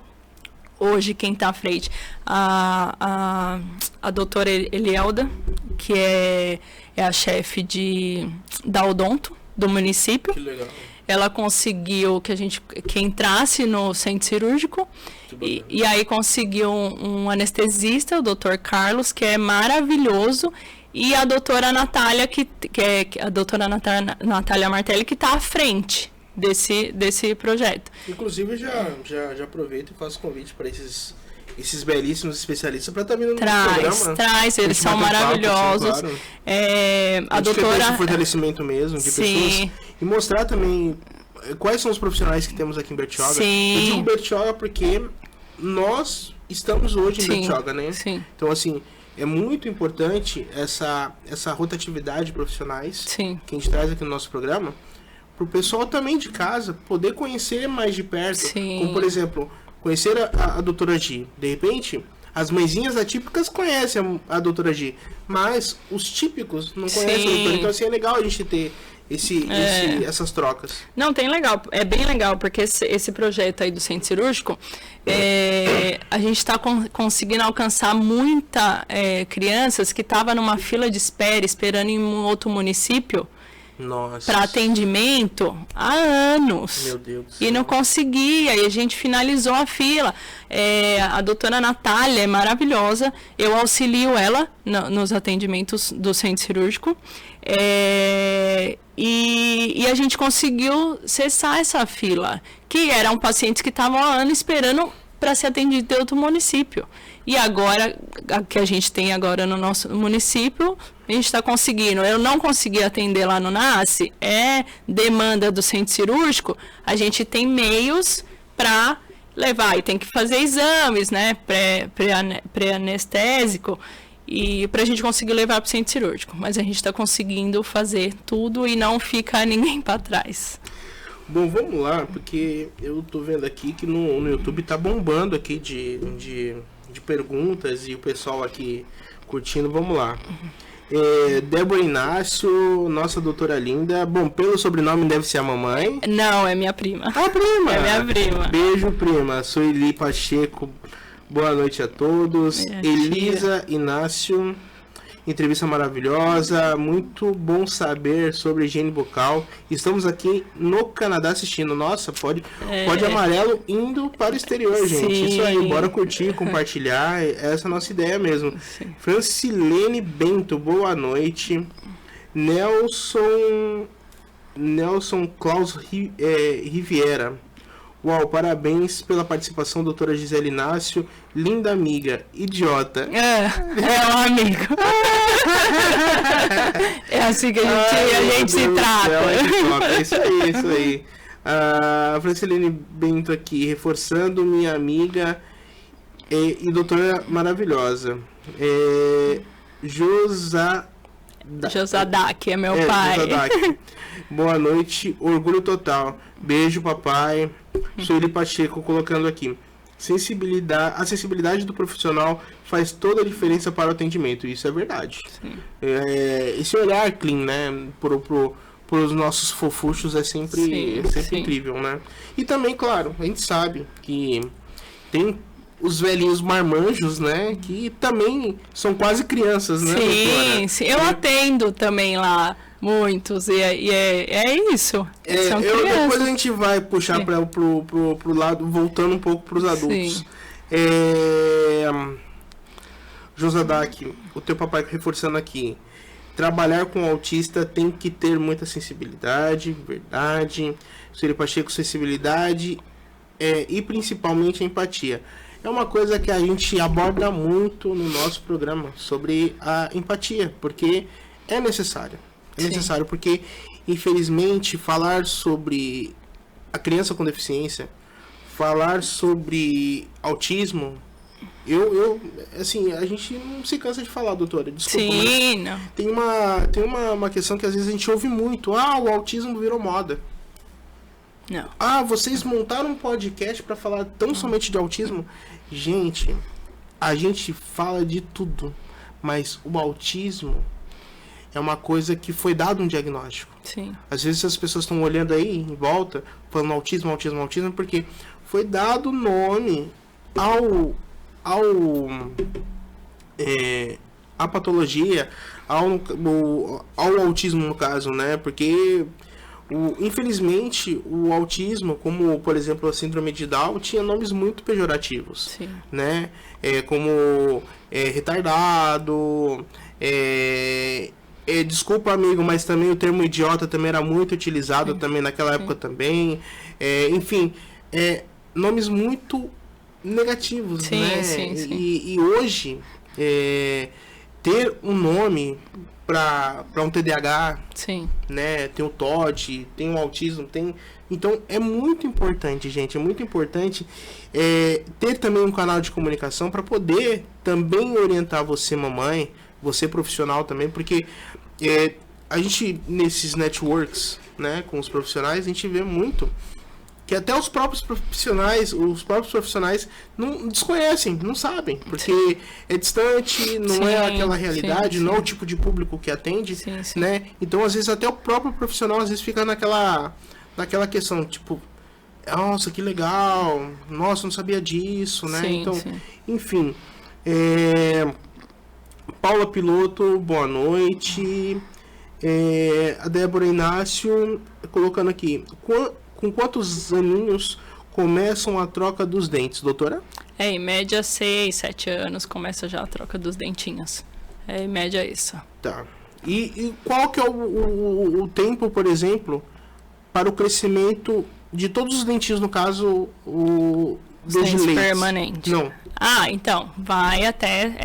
Hoje, quem está à frente, a doutora Elielda, que é a chefe da Odonto do município. Que legal. Ela conseguiu que entrasse no centro cirúrgico e aí conseguiu um anestesista, o Dr. Carlos, que é maravilhoso, e a doutora Natália, que é a doutora Natália Martelli, que está à frente desse projeto. Inclusive, já aproveito e faço convite para esses belíssimos especialistas para estar vindo no programa. Traz, eles são maravilhosos. Papo, assim, claro. A doutora... esse fortalecimento mesmo de pessoas. E mostrar também quais são os profissionais que temos aqui em Bertioga. Sim. Eu digo Bertioga porque nós estamos hoje em Bertioga, né? Sim. Então, assim, é muito importante essa rotatividade de profissionais Sim. que a gente traz aqui no nosso programa, para o pessoal também de casa poder conhecer mais de perto. Sim. Como, por exemplo, conhecer a doutora Gi. De repente, as mãezinhas atípicas conhecem a doutora Gi, mas os típicos não conhecem a doutora. Então, assim, é legal a gente ter essas trocas. Não, legal. É bem legal, porque esse projeto aí do centro cirúrgico, a gente está conseguindo alcançar crianças que estavam numa fila de espera, esperando em um outro município, para atendimento há anos. Meu Deus. E não conseguia, e a gente finalizou a fila. A doutora Natália é maravilhosa, eu auxilio ela nos atendimentos do centro cirúrgico. E a gente conseguiu cessar essa fila, que eram pacientes que estavam há anos esperando para ser atendido em outro município. E agora, a que a gente tem agora no nosso município, a gente está conseguindo. Eu não consegui atender lá no NASCE, demanda do centro cirúrgico, a gente tem meios para levar, e tem que fazer exames, né, pré-anestésico, e para a gente conseguir levar para o centro cirúrgico. Mas a gente está conseguindo fazer tudo e não fica ninguém para trás. Bom, vamos lá, porque eu tô vendo aqui que no YouTube tá bombando aqui de perguntas e o pessoal aqui curtindo. Vamos lá. Débora Inácio, nossa doutora linda. Bom, pelo sobrenome deve ser a mamãe. Não, é minha prima. A prima! É minha prima. Beijo, prima. Sueli Pacheco, boa noite a todos. Elisa Inácio, entrevista maravilhosa. Muito bom saber sobre higiene bucal. Estamos aqui no Canadá assistindo. Nossa, pode amarelo indo para o exterior, gente. Sim. Isso aí, bora curtir, compartilhar. Essa é a nossa ideia mesmo. Sim. Francilene Bento, boa noite. Nelson Klaus Riviera. Uau, parabéns pela participação, doutora Gisele Inácio. Linda amiga, idiota. É um amigo. É assim que a gente se trata. É isso aí. A Francilene Bento aqui, reforçando minha amiga e doutora maravilhosa. Josadak é meu pai. Josadak. Boa noite, orgulho total. Beijo, papai. Sueli Pacheco colocando aqui. A sensibilidade do profissional faz toda a diferença para o atendimento. Isso é verdade. Esse olhar clean, né? Pros nossos fofuchos é sempre incrível, né? E também, claro, a gente sabe que tem os velhinhos marmanjos, né? Que também são quase crianças, né? Sim. Eu atendo também lá muitos. E é isso. São crianças. Depois a gente vai puxar pro lado, voltando um pouco para os adultos. Sim. Josadak, o teu papai reforçando aqui. Trabalhar com autista tem que ter muita sensibilidade, verdade. Sueli Pacheco, sensibilidade e principalmente empatia. É uma coisa que a gente aborda muito no nosso programa sobre a empatia, porque é necessário. É necessário porque, infelizmente, falar sobre a criança com deficiência, falar sobre autismo, assim, a gente não se cansa de falar, doutora, desculpa. Sim, não. Tem uma questão que às vezes a gente ouve muito. O autismo virou moda. Não. Vocês montaram um podcast para falar tão somente de autismo? Gente, a gente fala de tudo, mas o autismo é uma coisa que foi dado um diagnóstico. Sim. Às vezes as pessoas estão olhando aí em volta, falando autismo, porque foi dado nome à patologia, ao autismo no caso, né? Porque infelizmente o autismo, como por exemplo a síndrome de Down, tinha nomes muito pejorativos. Sim. Né? Como retardado, desculpa amigo, mas também o termo idiota também era muito utilizado também naquela época também. Enfim, nomes muito negativos, né? Sim. E hoje ter um nome para um TDAH, né? Tem o TOD, tem o autismo, então é muito importante, gente, ter também um canal de comunicação para poder também orientar você, mamãe, você profissional também, porque a gente nesses networks, né, com os profissionais, a gente vê muito que até os próprios profissionais não desconhecem, não sabem, porque é distante, não é aquela realidade, não é o tipo de público que atende, né? Então, às vezes, até o próprio profissional, às vezes, fica naquela questão, tipo, nossa, que legal, nossa, não sabia disso, né? Enfim, Paula Piloto, boa noite. A Débora Inácio, colocando aqui, com quantos aninhos começam a troca dos dentes, doutora? Em média 6, 7 anos começa já a troca dos dentinhos. Em média isso. Tá. E qual que é o tempo, por exemplo, para o crescimento de todos os dentinhos, no caso, os dentes permanentes? Não. Então, vai até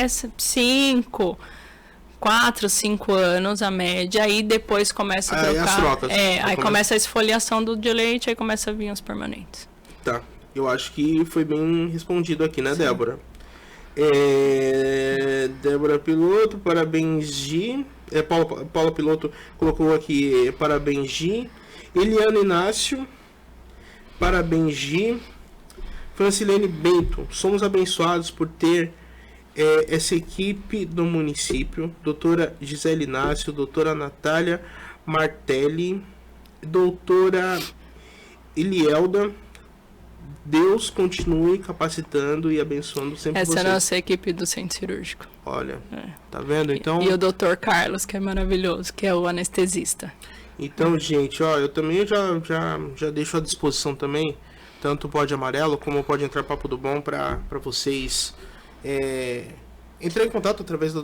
4, 5 anos a média, aí depois começa a trocar. As trocas. Aí começa a esfoliação do de leite, aí começa a vir os permanentes. Tá, eu acho que foi bem respondido aqui, né, Débora? Débora Piloto, parabéns, Gi. Paula Piloto colocou aqui, parabéns, Gi. Eliana Inácio, parabéns, Gi. Francilene Bento, somos abençoados por ter essa equipe do município, doutora Gisele Inácio, doutora Natália Martelli, doutora Elielda, Deus continue capacitando e abençoando sempre Essa vocês. é a nossa equipe do centro cirúrgico. Olha, tá vendo? Então, E o Dr. Carlos, que é maravilhoso, que é o anestesista. então, gente, ó, eu também já deixo à disposição também, tanto o Pode Amarelo como o Pode Entrar Papo do Bom para vocês entrar em contato através da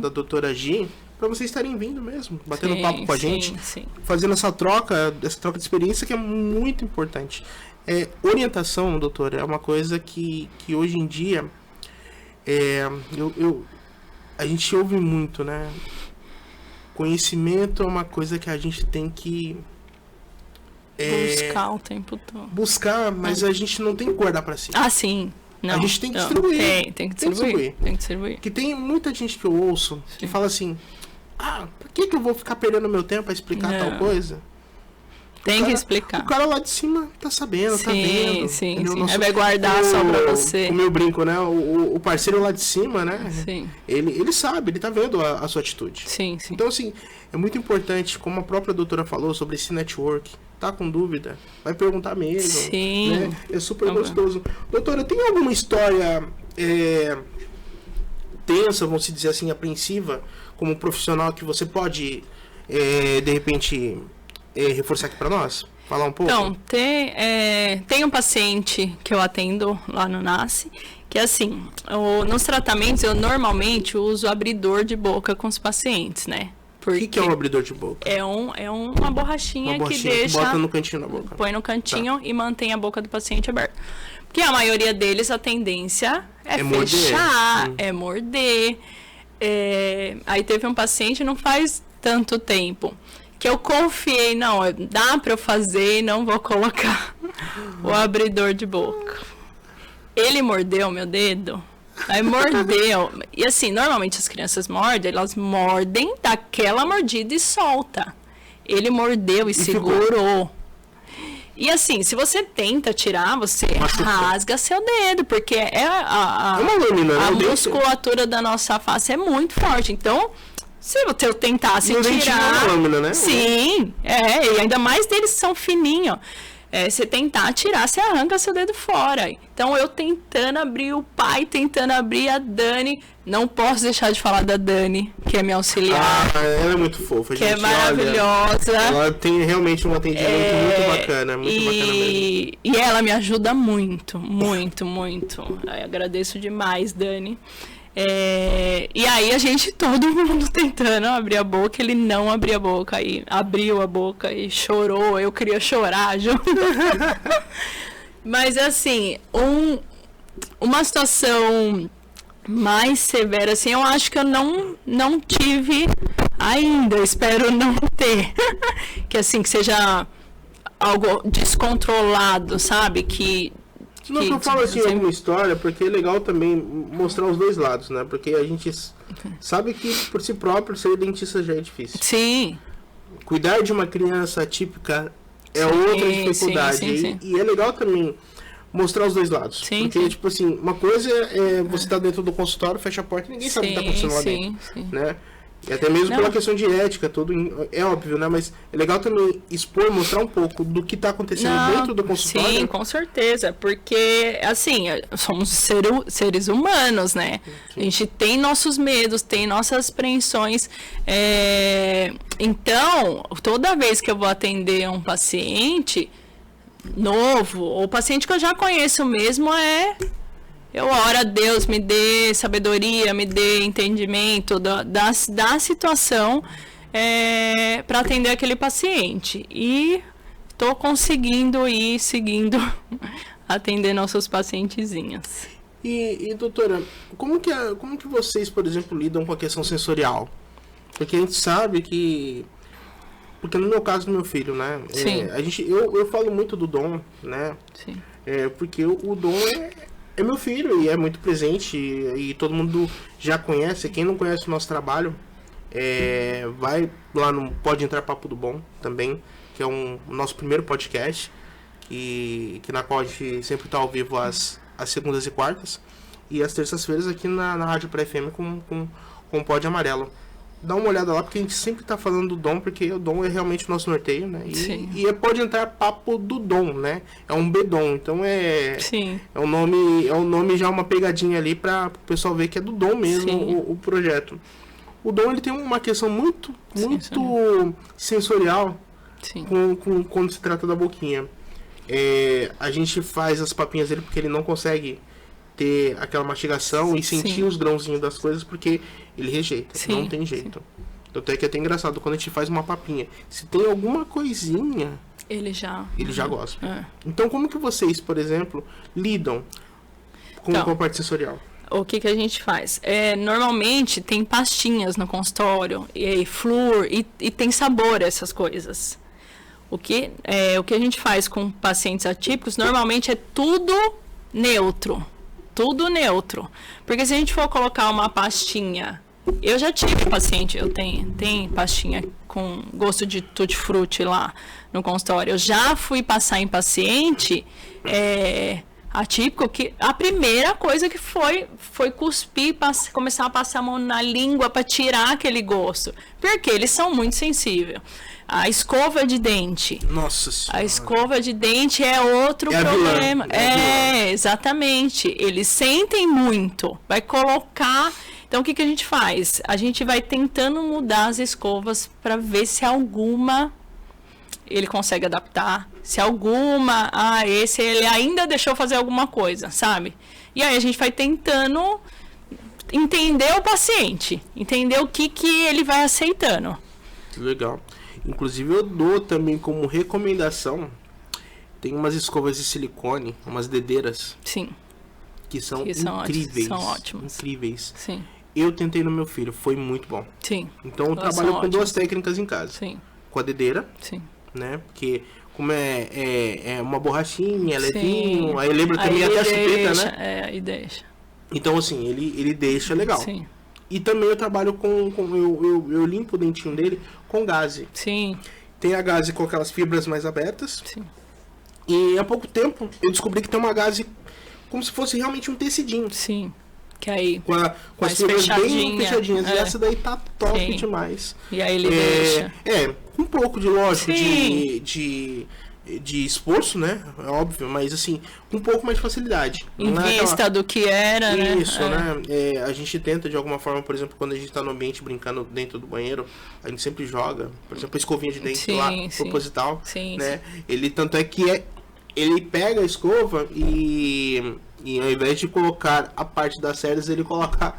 doutora Gi, para vocês estarem vindo mesmo, batendo papo com a gente, fazendo essa troca de experiência que é muito importante. Orientação, doutora, é uma coisa que hoje em dia a gente ouve muito, né? Conhecimento é uma coisa que a gente tem que buscar o tempo todo. Buscar, mas a gente não tem que guardar para si. Ah, sim. Não, a gente tem que distribuir. Tem que distribuir. Tem que distribuir. Que tem muita gente que eu ouço que fala assim: por que eu vou ficar perdendo meu tempo a explicar tal coisa? Tem que explicar. O cara lá de cima tá sabendo, tá vendo. Sim. Vai guardar só pra você. O meu brinco, né? O parceiro lá de cima, né? Sim. Ele sabe, ele tá vendo a sua atitude. Sim. Então, assim, é muito importante, como a própria doutora falou, sobre esse network. Tá com dúvida? Vai perguntar mesmo. Sim. Né? É super gostoso. Doutora, tem alguma história tensa, vamos dizer assim, apreensiva, como profissional que você pode, de repente... reforçar aqui para nós? Falar um pouco? Então, tem um paciente que eu atendo lá no NASCE, que assim, nos tratamentos eu normalmente uso abridor de boca com os pacientes, né? O que é um abridor de boca? É uma borrachinha que deixa... Bota no cantinho da boca. Põe no cantinho e mantém a boca do paciente aberta. Porque a maioria deles, a tendência é fechar, é morder. Aí teve um paciente, não faz tanto tempo, que eu confiei, não, dá pra eu fazer e não vou colocar o abridor de boca. Ele mordeu meu dedo, aí mordeu. E assim, normalmente as crianças mordem, elas mordem daquela mordida e solta. Ele mordeu e segurou. E assim, se você tenta tirar, você rasga seu dedo, porque uma lâmina, né? A musculatura da nossa face é muito forte. Então, se eu tentasse tirar... lâmina, né? Sim, e ainda mais deles que são fininhos. Você tentar tirar, você arranca seu dedo fora. Então, eu tentando abrir o pai, tentando abrir a Dani. Não posso deixar de falar da Dani, que é minha auxiliar. Ela é muito fofa, gente. Que é maravilhosa. Olha, ela tem realmente um atendimento muito bacana, muito bacana mesmo. E ela me ajuda muito, muito, muito. Eu agradeço demais, Dani. E aí todo mundo tentando abrir a boca, ele não abria a boca, aí abriu a boca e chorou, eu queria chorar junto. Mas assim, uma situação mais severa, assim, eu acho que eu não tive ainda, espero não ter, que assim, que seja algo descontrolado, sabe, Não, eu falo assim alguma história, porque é legal também mostrar os dois lados, né? Porque a gente sabe que por si próprio ser dentista já é difícil. Sim. Cuidar de uma criança atípica é outra dificuldade. Sim. E é legal também mostrar os dois lados. Sim, porque, tipo assim, uma coisa é você tá dentro do consultório, fecha a porta e ninguém sabe o que tá acontecendo lá dentro. Né? E até mesmo pela questão de ética, é óbvio, né? Mas é legal também expor, mostrar um pouco do que está acontecendo dentro do consultório. Sim, com certeza. Porque, assim, somos seres humanos, né? Sim. A gente tem nossos medos, tem nossas apreensões. Então, toda vez que eu vou atender um paciente novo, ou paciente que eu já conheço mesmo, eu oro a Deus, me dê sabedoria, me dê entendimento da situação para atender aquele paciente. E estou conseguindo ir seguindo, atender nossos pacientezinhos. E doutora, como que vocês, por exemplo, lidam com a questão sensorial? Porque a gente sabe que... Porque no meu caso do meu filho, né? Sim. Eu falo muito do Dom, né? Sim. Porque o Dom é meu filho e é muito presente e todo mundo já conhece. Quem não conhece o nosso trabalho, vai lá no Pode Entrar Papo do Bom também, que é o nosso primeiro podcast, que na qual a gente sempre está ao vivo às segundas e quartas. e às terças-feiras aqui na Rádio Pré-FM com o Pod Amarelo. Dá uma olhada lá, porque a gente sempre tá falando do Dom, porque o Dom é realmente o nosso norteio, né? E pode entrar papo do Dom, né? É um Bedom, então Sim. é um nome já uma pegadinha ali para o pessoal ver que é do Dom mesmo o projeto. O Dom, ele tem uma questão muito sensorial quando se trata da boquinha. A gente faz as papinhas dele porque ele não consegue ter aquela mastigação e sentir os grãozinhos das coisas, porque ele rejeita, não tem jeito. Então até que é até engraçado, quando a gente faz uma papinha, se tem alguma coisinha, ele já gosta. Então como que vocês, por exemplo, lidam com a parte sensorial? O que a gente faz? Normalmente tem pastinhas no consultório, e flúor, e tem sabor essas coisas. O que a gente faz com pacientes atípicos, normalmente é tudo neutro. Tudo neutro. Porque se a gente for colocar uma pastinha... Eu já tive paciente, tem pastinha com gosto de tutti-frutti lá no consultório. Eu já fui passar em paciente atípico, que a primeira coisa que foi cuspir, começar a passar a mão na língua para tirar aquele gosto. Porque eles são muito sensíveis. A escova de dente. Nossa Senhora. A escova de dente é outro problema. Exatamente. Eles sentem muito. Vai colocar... Então, o que a gente faz? A gente vai tentando mudar as escovas para ver se alguma ele consegue adaptar. Se alguma... esse ele ainda deixou fazer alguma coisa, sabe? E aí a gente vai tentando entender o paciente. Entender o que ele vai aceitando. Legal. Inclusive eu dou também como recomendação, tem umas escovas de silicone, umas dedeiras. Sim. Que são incríveis. São ótimas. Incríveis. Sim. Eu tentei no meu filho, foi muito bom. Sim. Então eu trabalho com duas técnicas em casa. Sim. Com a dedeira. Sim. Né? Porque como é uma borrachinha, levinho, aí lembra também até a chupeta, né? Aí deixa. Então assim, ele deixa legal. Sim. E também eu trabalho eu limpo o dentinho dele com gaze. Sim. Tem a gaze com aquelas fibras mais abertas. Sim. E há pouco tempo eu descobri que tem uma gaze como se fosse realmente um tecidinho. Sim. Que aí com as fibras bem fechadinhas. E essa daí tá top demais. E aí ele deixa. Um pouco de lógico de esforço, né? É óbvio, mas assim, com um pouco mais de facilidade. Em vista do que era, né? Isso, né? A gente tenta de alguma forma, por exemplo, quando a gente tá no ambiente brincando dentro do banheiro, a gente sempre joga, por exemplo, a escovinha de dente lá, proposital, né? Ele tanto é que ele pega a escova e ao invés de colocar a parte das cerdas, ele coloca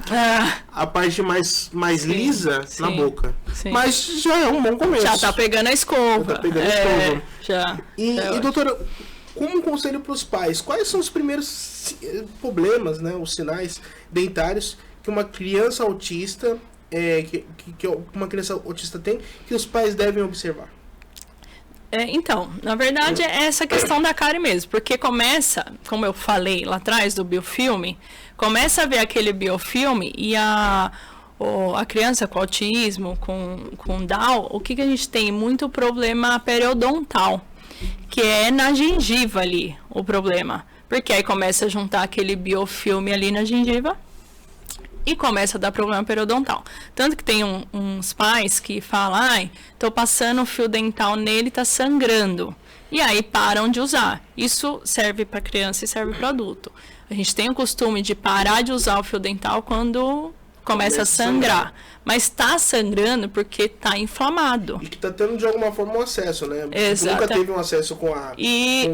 a parte mais lisa na boca. Sim. Mas já é um bom começo. Já tá pegando a escova. E doutora, como um conselho para os pais, quais são os primeiros problemas, né, os sinais dentários que uma criança autista que uma criança autista tem, que os pais devem observar? Então, na verdade é essa questão da cárie mesmo, porque começa, como eu falei lá atrás do biofilme, começa a ver aquele biofilme e a criança com autismo, com Down, o que a gente tem? Muito problema periodontal, que é na gengiva ali o problema, porque aí começa a juntar aquele biofilme ali na gengiva e começa a dar problema periodontal. Tanto que tem uns pais que falam, tô passando o fio dental nele, tá sangrando. E aí param de usar. Isso serve para criança e serve para adulto. A gente tem o costume de parar de usar o fio dental quando começa a sangrar. Mas tá sangrando porque tá inflamado. E que tá tendo de alguma forma um acesso, né? Exato. Nunca teve um acesso com a... aí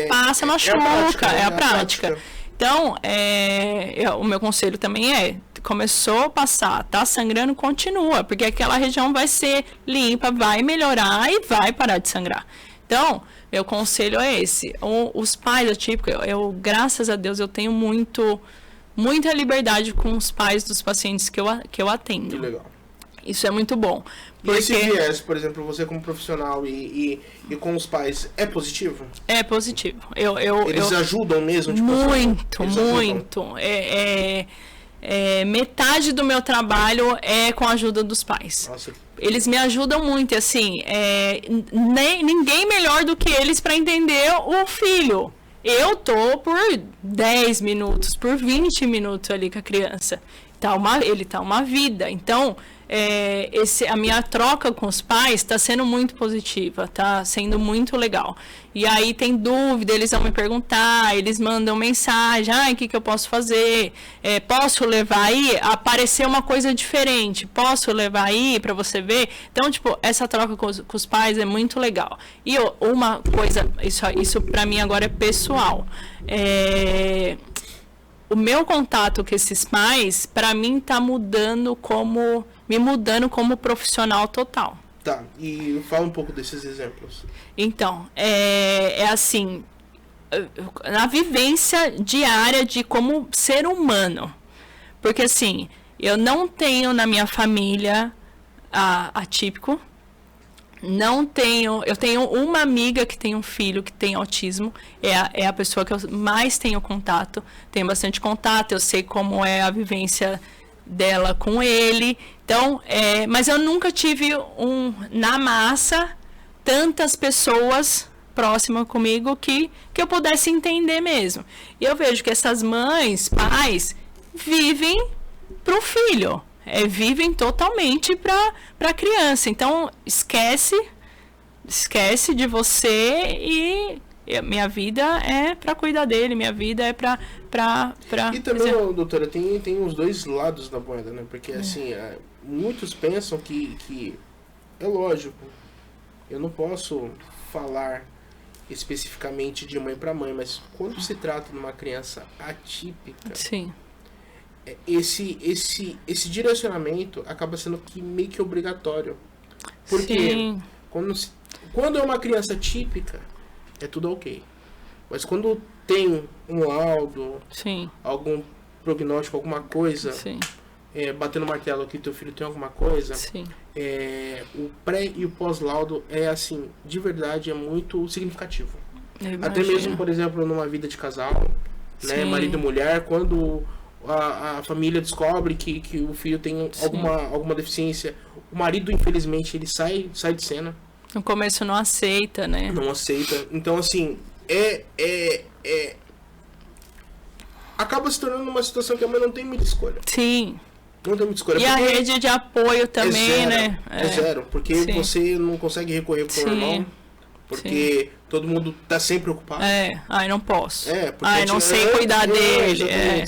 passa, machuca, é a prática. Então, o meu conselho também começou a passar, tá sangrando, continua, porque aquela região vai ser limpa, vai melhorar e vai parar de sangrar. Então, meu conselho é esse. Os pais atípicos, graças a Deus, eu tenho muita liberdade com os pais dos pacientes que eu atendo. Que legal. Isso é muito bom. E esse viés, por exemplo, você como profissional e com os pais, é positivo? É positivo. Eles ajudam mesmo? Tipo, muito. Metade do meu trabalho é com a ajuda dos pais. Nossa. Eles me ajudam muito, assim, ninguém melhor do que eles para entender o filho. eu tô por 10 minutos, por 20 minutos ali com a criança. Ele tá uma vida. Então, a minha troca com os pais está sendo muito positiva, tá sendo muito legal. E aí tem dúvida, eles vão me perguntar, eles mandam mensagem, o que eu posso fazer? Posso levar aí? Apareceu uma coisa diferente, posso levar aí para você ver? Então, tipo, essa troca com os pais é muito legal. E uma coisa, isso para mim agora é pessoal. O meu contato com esses pais, para mim, tá me mudando como profissional total. Tá, e fala um pouco desses exemplos. Então, assim, na vivência diária de como ser humano. Porque, assim, eu não tenho na minha família atípico. Eu tenho uma amiga que tem um filho que tem autismo, é a pessoa que eu mais tenho contato, tenho bastante contato, eu sei como é a vivência dela com ele, então, mas eu nunca tive na massa tantas pessoas próximas comigo que eu pudesse entender mesmo. E eu vejo que essas mães, pais, vivem pro filho. Vivem totalmente para a criança. Então, esquece de você e minha vida é para cuidar dele, minha vida é para E também, doutora, tem os dois lados da moeda, né? Porque, assim, muitos pensam que é lógico, eu não posso falar especificamente de mãe para mãe, mas quando se trata de uma criança atípica... Sim. Esse direcionamento acaba sendo meio que obrigatório. Porque quando é uma criança típica, é tudo ok. Mas quando tem um laudo, algum prognóstico, alguma coisa, batendo martelo que teu filho tem alguma coisa, o pré e o pós-laudo assim, de verdade, é muito significativo. Até mesmo, por exemplo, numa vida de casal, né, marido e mulher, quando a família descobre que o filho tem alguma deficiência, o marido, infelizmente, ele sai de cena. No começo não aceita, né? Não aceita. Então, assim, acaba se tornando uma situação que a mãe não tem muita escolha. Sim. Não tem muita escolha. E a rede de apoio também, né? É zero, porque você não consegue recorrer pro normal. Porque todo mundo tá sempre ocupado. Não posso. Porque não sei cuidar dele.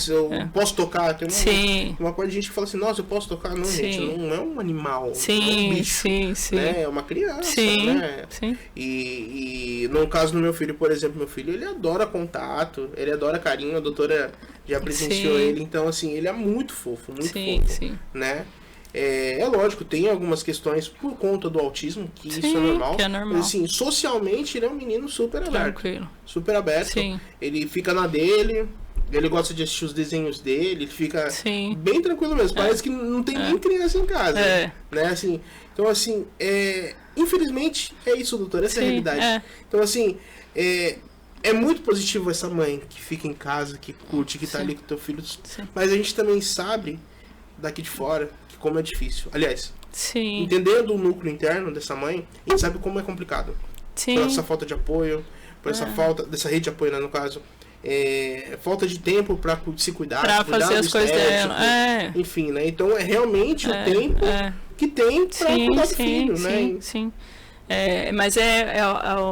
Eu posso tocar. Tem uma parte de gente que fala assim, nossa, eu posso tocar? Não, gente, não é um animal. Sim, não é um bicho, né? É uma criança, né? E no caso do meu filho, por exemplo, meu filho, ele adora contato, ele adora carinho, a doutora já presenciou ele, então, assim, ele é muito fofo, né? É lógico, tem algumas questões por conta do autismo, que isso é normal. Que é normal. Mas, assim, socialmente ele é um menino super aberto. Tranquilo. Super aberto. Ele fica na dele, ele gosta de assistir os desenhos dele, ele fica bem tranquilo mesmo. Parece que não tem nem criança em casa. Né? Assim, então, assim, infelizmente é isso, doutor, essa é a realidade. Então, assim, é muito positivo essa mãe que fica em casa, que curte, que tá ali com o teu filho. Mas a gente também sabe, daqui de fora, como é difícil. Aliás, entendendo o núcleo interno dessa mãe, a gente sabe como é complicado. Por essa falta de apoio, por essa falta dessa rede de apoio, né, no caso. Falta de tempo para se cuidar, para fazer as coisas dela. Enfim, né? Então é realmente o tempo que tem para cuidar do filho, né? Sim. Mas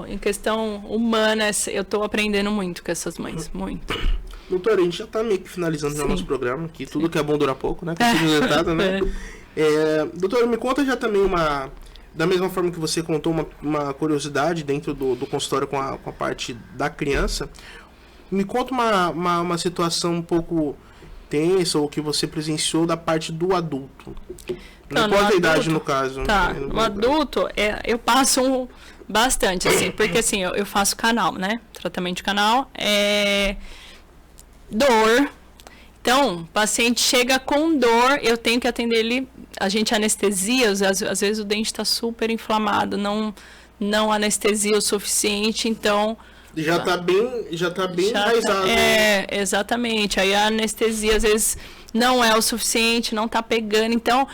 em questão humana, eu tô aprendendo muito com essas mães, muito. Doutora, a gente já tá meio que finalizando o nosso programa, que tudo que é bom dura pouco, né? Né? Doutora, me conta já também da mesma forma que você contou uma curiosidade dentro do consultório com a parte da criança, me conta uma situação um pouco tensa ou que você presenciou da parte do adulto. Não qual a idade, no caso? Tá, no adulto, eu passo bastante, assim, porque assim, eu faço canal, né? Tratamento de canal, dor. Então, o paciente chega com dor, eu tenho que atender ele, a gente anestesia, às vezes o dente está super inflamado, não anestesia o suficiente, então... Já está bem enraizado. Exatamente. Aí a anestesia, às vezes, não é o suficiente, não está pegando. Então,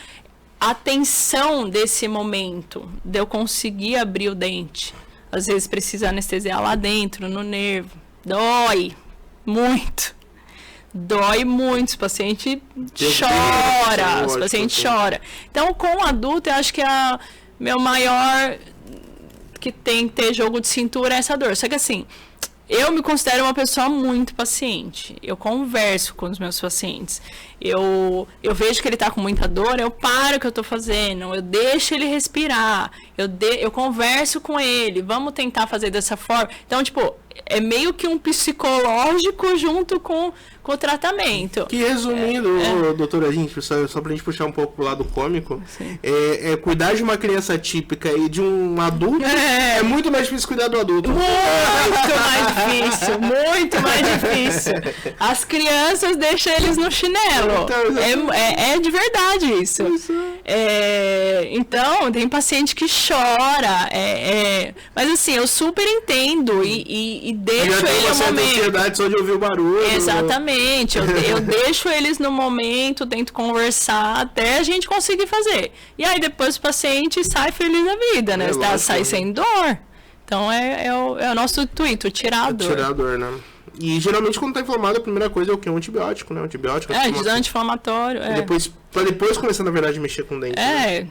a tensão desse momento, de eu conseguir abrir o dente, às vezes precisa anestesiar lá dentro, no nervo. Dói muito. Dói muito, os pacientes choram, os pacientes choram. Então, com o adulto, eu acho que meu maior que tem que ter jogo de cintura é essa dor. Só que assim, eu me considero uma pessoa muito paciente. Eu converso com os meus pacientes. Eu vejo que ele tá com muita dor, eu paro o que eu tô fazendo, eu deixo ele respirar, eu converso com ele, vamos tentar fazer dessa forma. Então, tipo, é meio que um psicológico junto com o tratamento. Que resumindo, doutora, só pra gente puxar um pouco pro lado cômico, cuidar de uma criança típica e de um adulto é muito mais difícil cuidar do adulto. Muito mais difícil. As crianças deixam eles no chinelo. Então, é de verdade isso. Então, tem paciente que chora. Mas assim, eu super entendo e deixo ele no momento. Ansiedade só de ouvir o barulho. Exatamente. Eu deixo eles no momento, tento conversar até a gente conseguir fazer. E aí depois o paciente sai feliz da vida, né? Sai sem dor. Então é o nosso intuito, tirar a dor. Tirar a dor, né? E geralmente quando tá inflamado, a primeira coisa é o quê? Um antibiótico, né? Anti-inflamatório. Pra depois começar, na verdade, a mexer com o dente.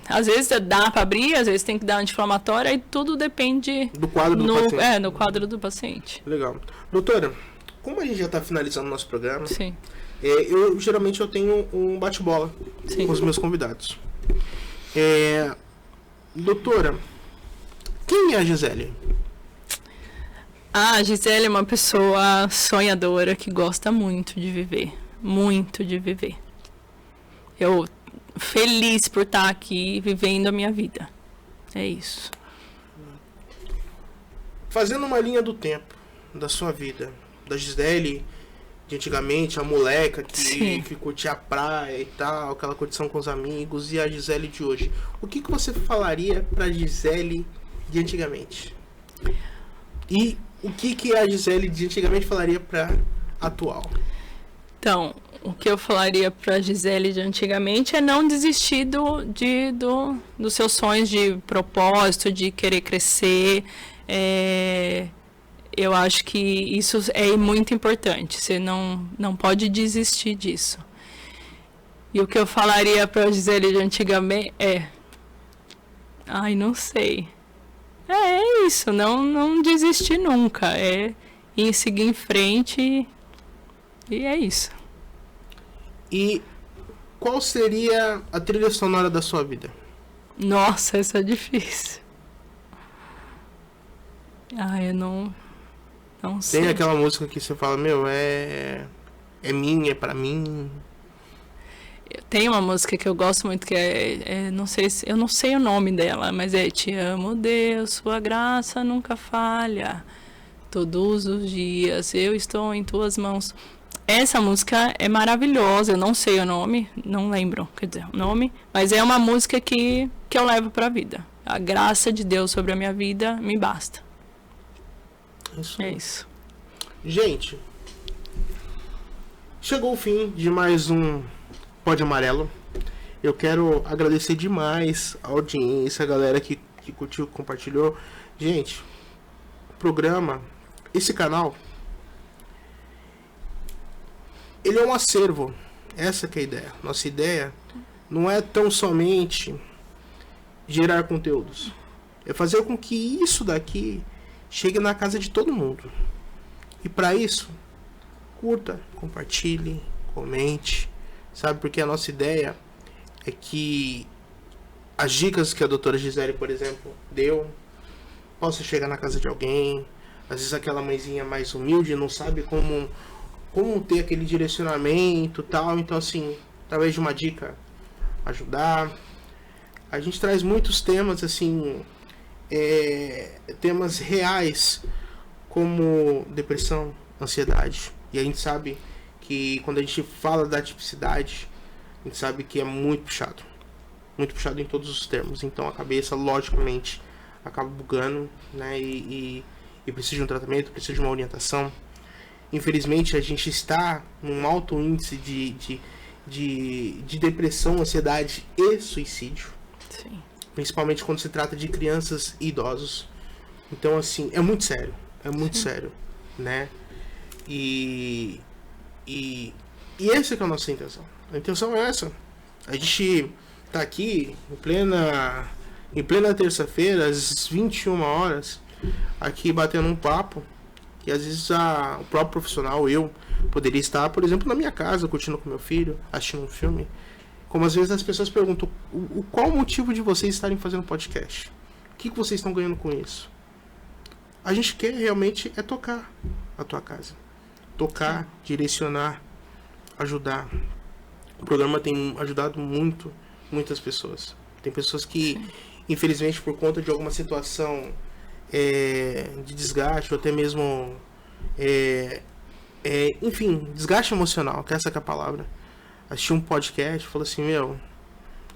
Às vezes dá pra abrir, às vezes tem que dar anti-inflamatório, aí tudo depende do quadro do paciente. No quadro do paciente. Legal. Doutora, como a gente já tá finalizando o nosso programa, sim. Geralmente eu tenho um bate-bola com os meus convidados. Doutora, quem é a Gisele? A Gisele é uma pessoa sonhadora que gosta muito de viver. Muito de viver. Eu feliz por estar aqui vivendo a minha vida. É isso. Fazendo uma linha do tempo da sua vida, da Gisele de antigamente, a moleca que curtia a praia e tal, aquela curtição com os amigos, e a Gisele de hoje. O que você falaria pra Gisele de antigamente? E o que a Gisele de antigamente falaria pra atual? Então, o que eu falaria pra Gisele de antigamente é não desistir dos seus sonhos de propósito, de querer crescer. Eu acho que isso é muito importante. Você não pode desistir disso. E o que eu falaria pra Gisele de antigamente não sei. É isso, não desistir nunca. É ir seguir em frente e é isso. E qual seria a trilha sonora da sua vida? Nossa, essa é difícil. Eu não sei. Tem aquela música que você fala, é minha, é pra mim. Tem uma música que eu gosto muito que eu não sei o nome dela, mas Te amo, Deus, sua graça nunca falha. Todos os dias eu estou em tuas mãos. Essa música é maravilhosa, eu não sei o nome, não lembro, o nome, mas é uma música que eu levo pra vida. A graça de Deus sobre a minha vida me basta. É isso. Gente, chegou o fim de mais um Pod Amarelo. Eu quero agradecer demais a audiência, a galera que curtiu, compartilhou. Gente, o programa, esse canal, ele é um acervo. Essa que é a ideia. Nossa ideia não é tão somente gerar conteúdos. É fazer com que isso daqui chegue na casa de todo mundo. E para isso, curta, compartilhe, comente, sabe? Porque a nossa ideia é que as dicas que a doutora Gisele, por exemplo, deu, possa chegar na casa de alguém. Às vezes aquela mãezinha mais humilde não sabe como ter aquele direcionamento e tal. Então, assim, através de uma dica, ajudar. A gente traz muitos temas, assim, temas reais, como depressão, ansiedade. E a gente sabe que quando a gente fala da tipicidade, a gente sabe que é muito puxado em todos os termos. Então a cabeça, logicamente, acaba bugando, né? E precisa de um tratamento, precisa de uma orientação. Infelizmente, a gente está num alto índice de depressão, ansiedade e suicídio. Sim. Principalmente quando se trata de crianças e idosos. Então, assim, é muito sério, né? E essa que é a nossa intenção. A intenção é essa. A gente tá aqui em plena terça-feira, às 21 horas, aqui batendo um papo. E às vezes o próprio profissional, eu, poderia estar, por exemplo, na minha casa, curtindo com meu filho, assistindo um filme. Como às vezes as pessoas perguntam, qual o motivo de vocês estarem fazendo podcast? O que vocês estão ganhando com isso? A gente quer realmente tocar a tua casa. Tocar, direcionar, ajudar. O programa tem ajudado muitas pessoas. Tem pessoas que, infelizmente, por conta de alguma situação de desgaste, ou até mesmo enfim, desgaste emocional, que essa que é a palavra, assistiu um podcast e falou assim,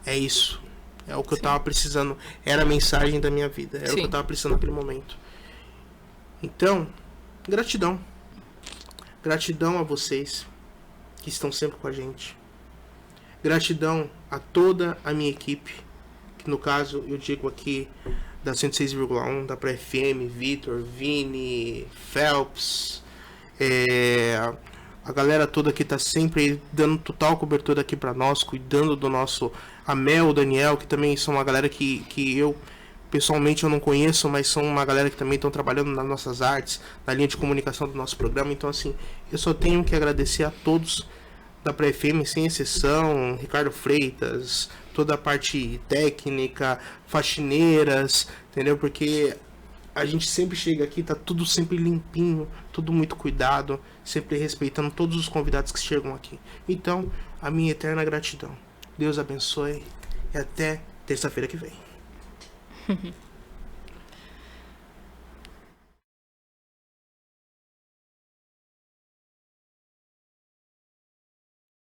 é isso, é o que eu tava precisando, era a mensagem da minha vida, era o que eu tava precisando naquele momento. Então, gratidão a vocês que estão sempre com a gente, gratidão a toda a minha equipe, que no caso eu digo aqui da 106,1, da Pré-FM, Vitor, Vini, Phelps, a galera toda que tá sempre dando total cobertura aqui para nós, cuidando do nosso, a Mel, o Daniel, que também são uma galera que eu pessoalmente eu não conheço, mas são uma galera que também estão trabalhando nas nossas artes, na linha de comunicação do nosso programa. Então assim, eu só tenho que agradecer a todos da Pré-FM, sem exceção, Ricardo Freitas, toda a parte técnica, faxineiras, entendeu? Porque a gente sempre chega aqui, tá tudo sempre limpinho, tudo muito cuidado, sempre respeitando todos os convidados que chegam aqui. Então, a minha eterna gratidão. Deus abençoe e até terça-feira que vem.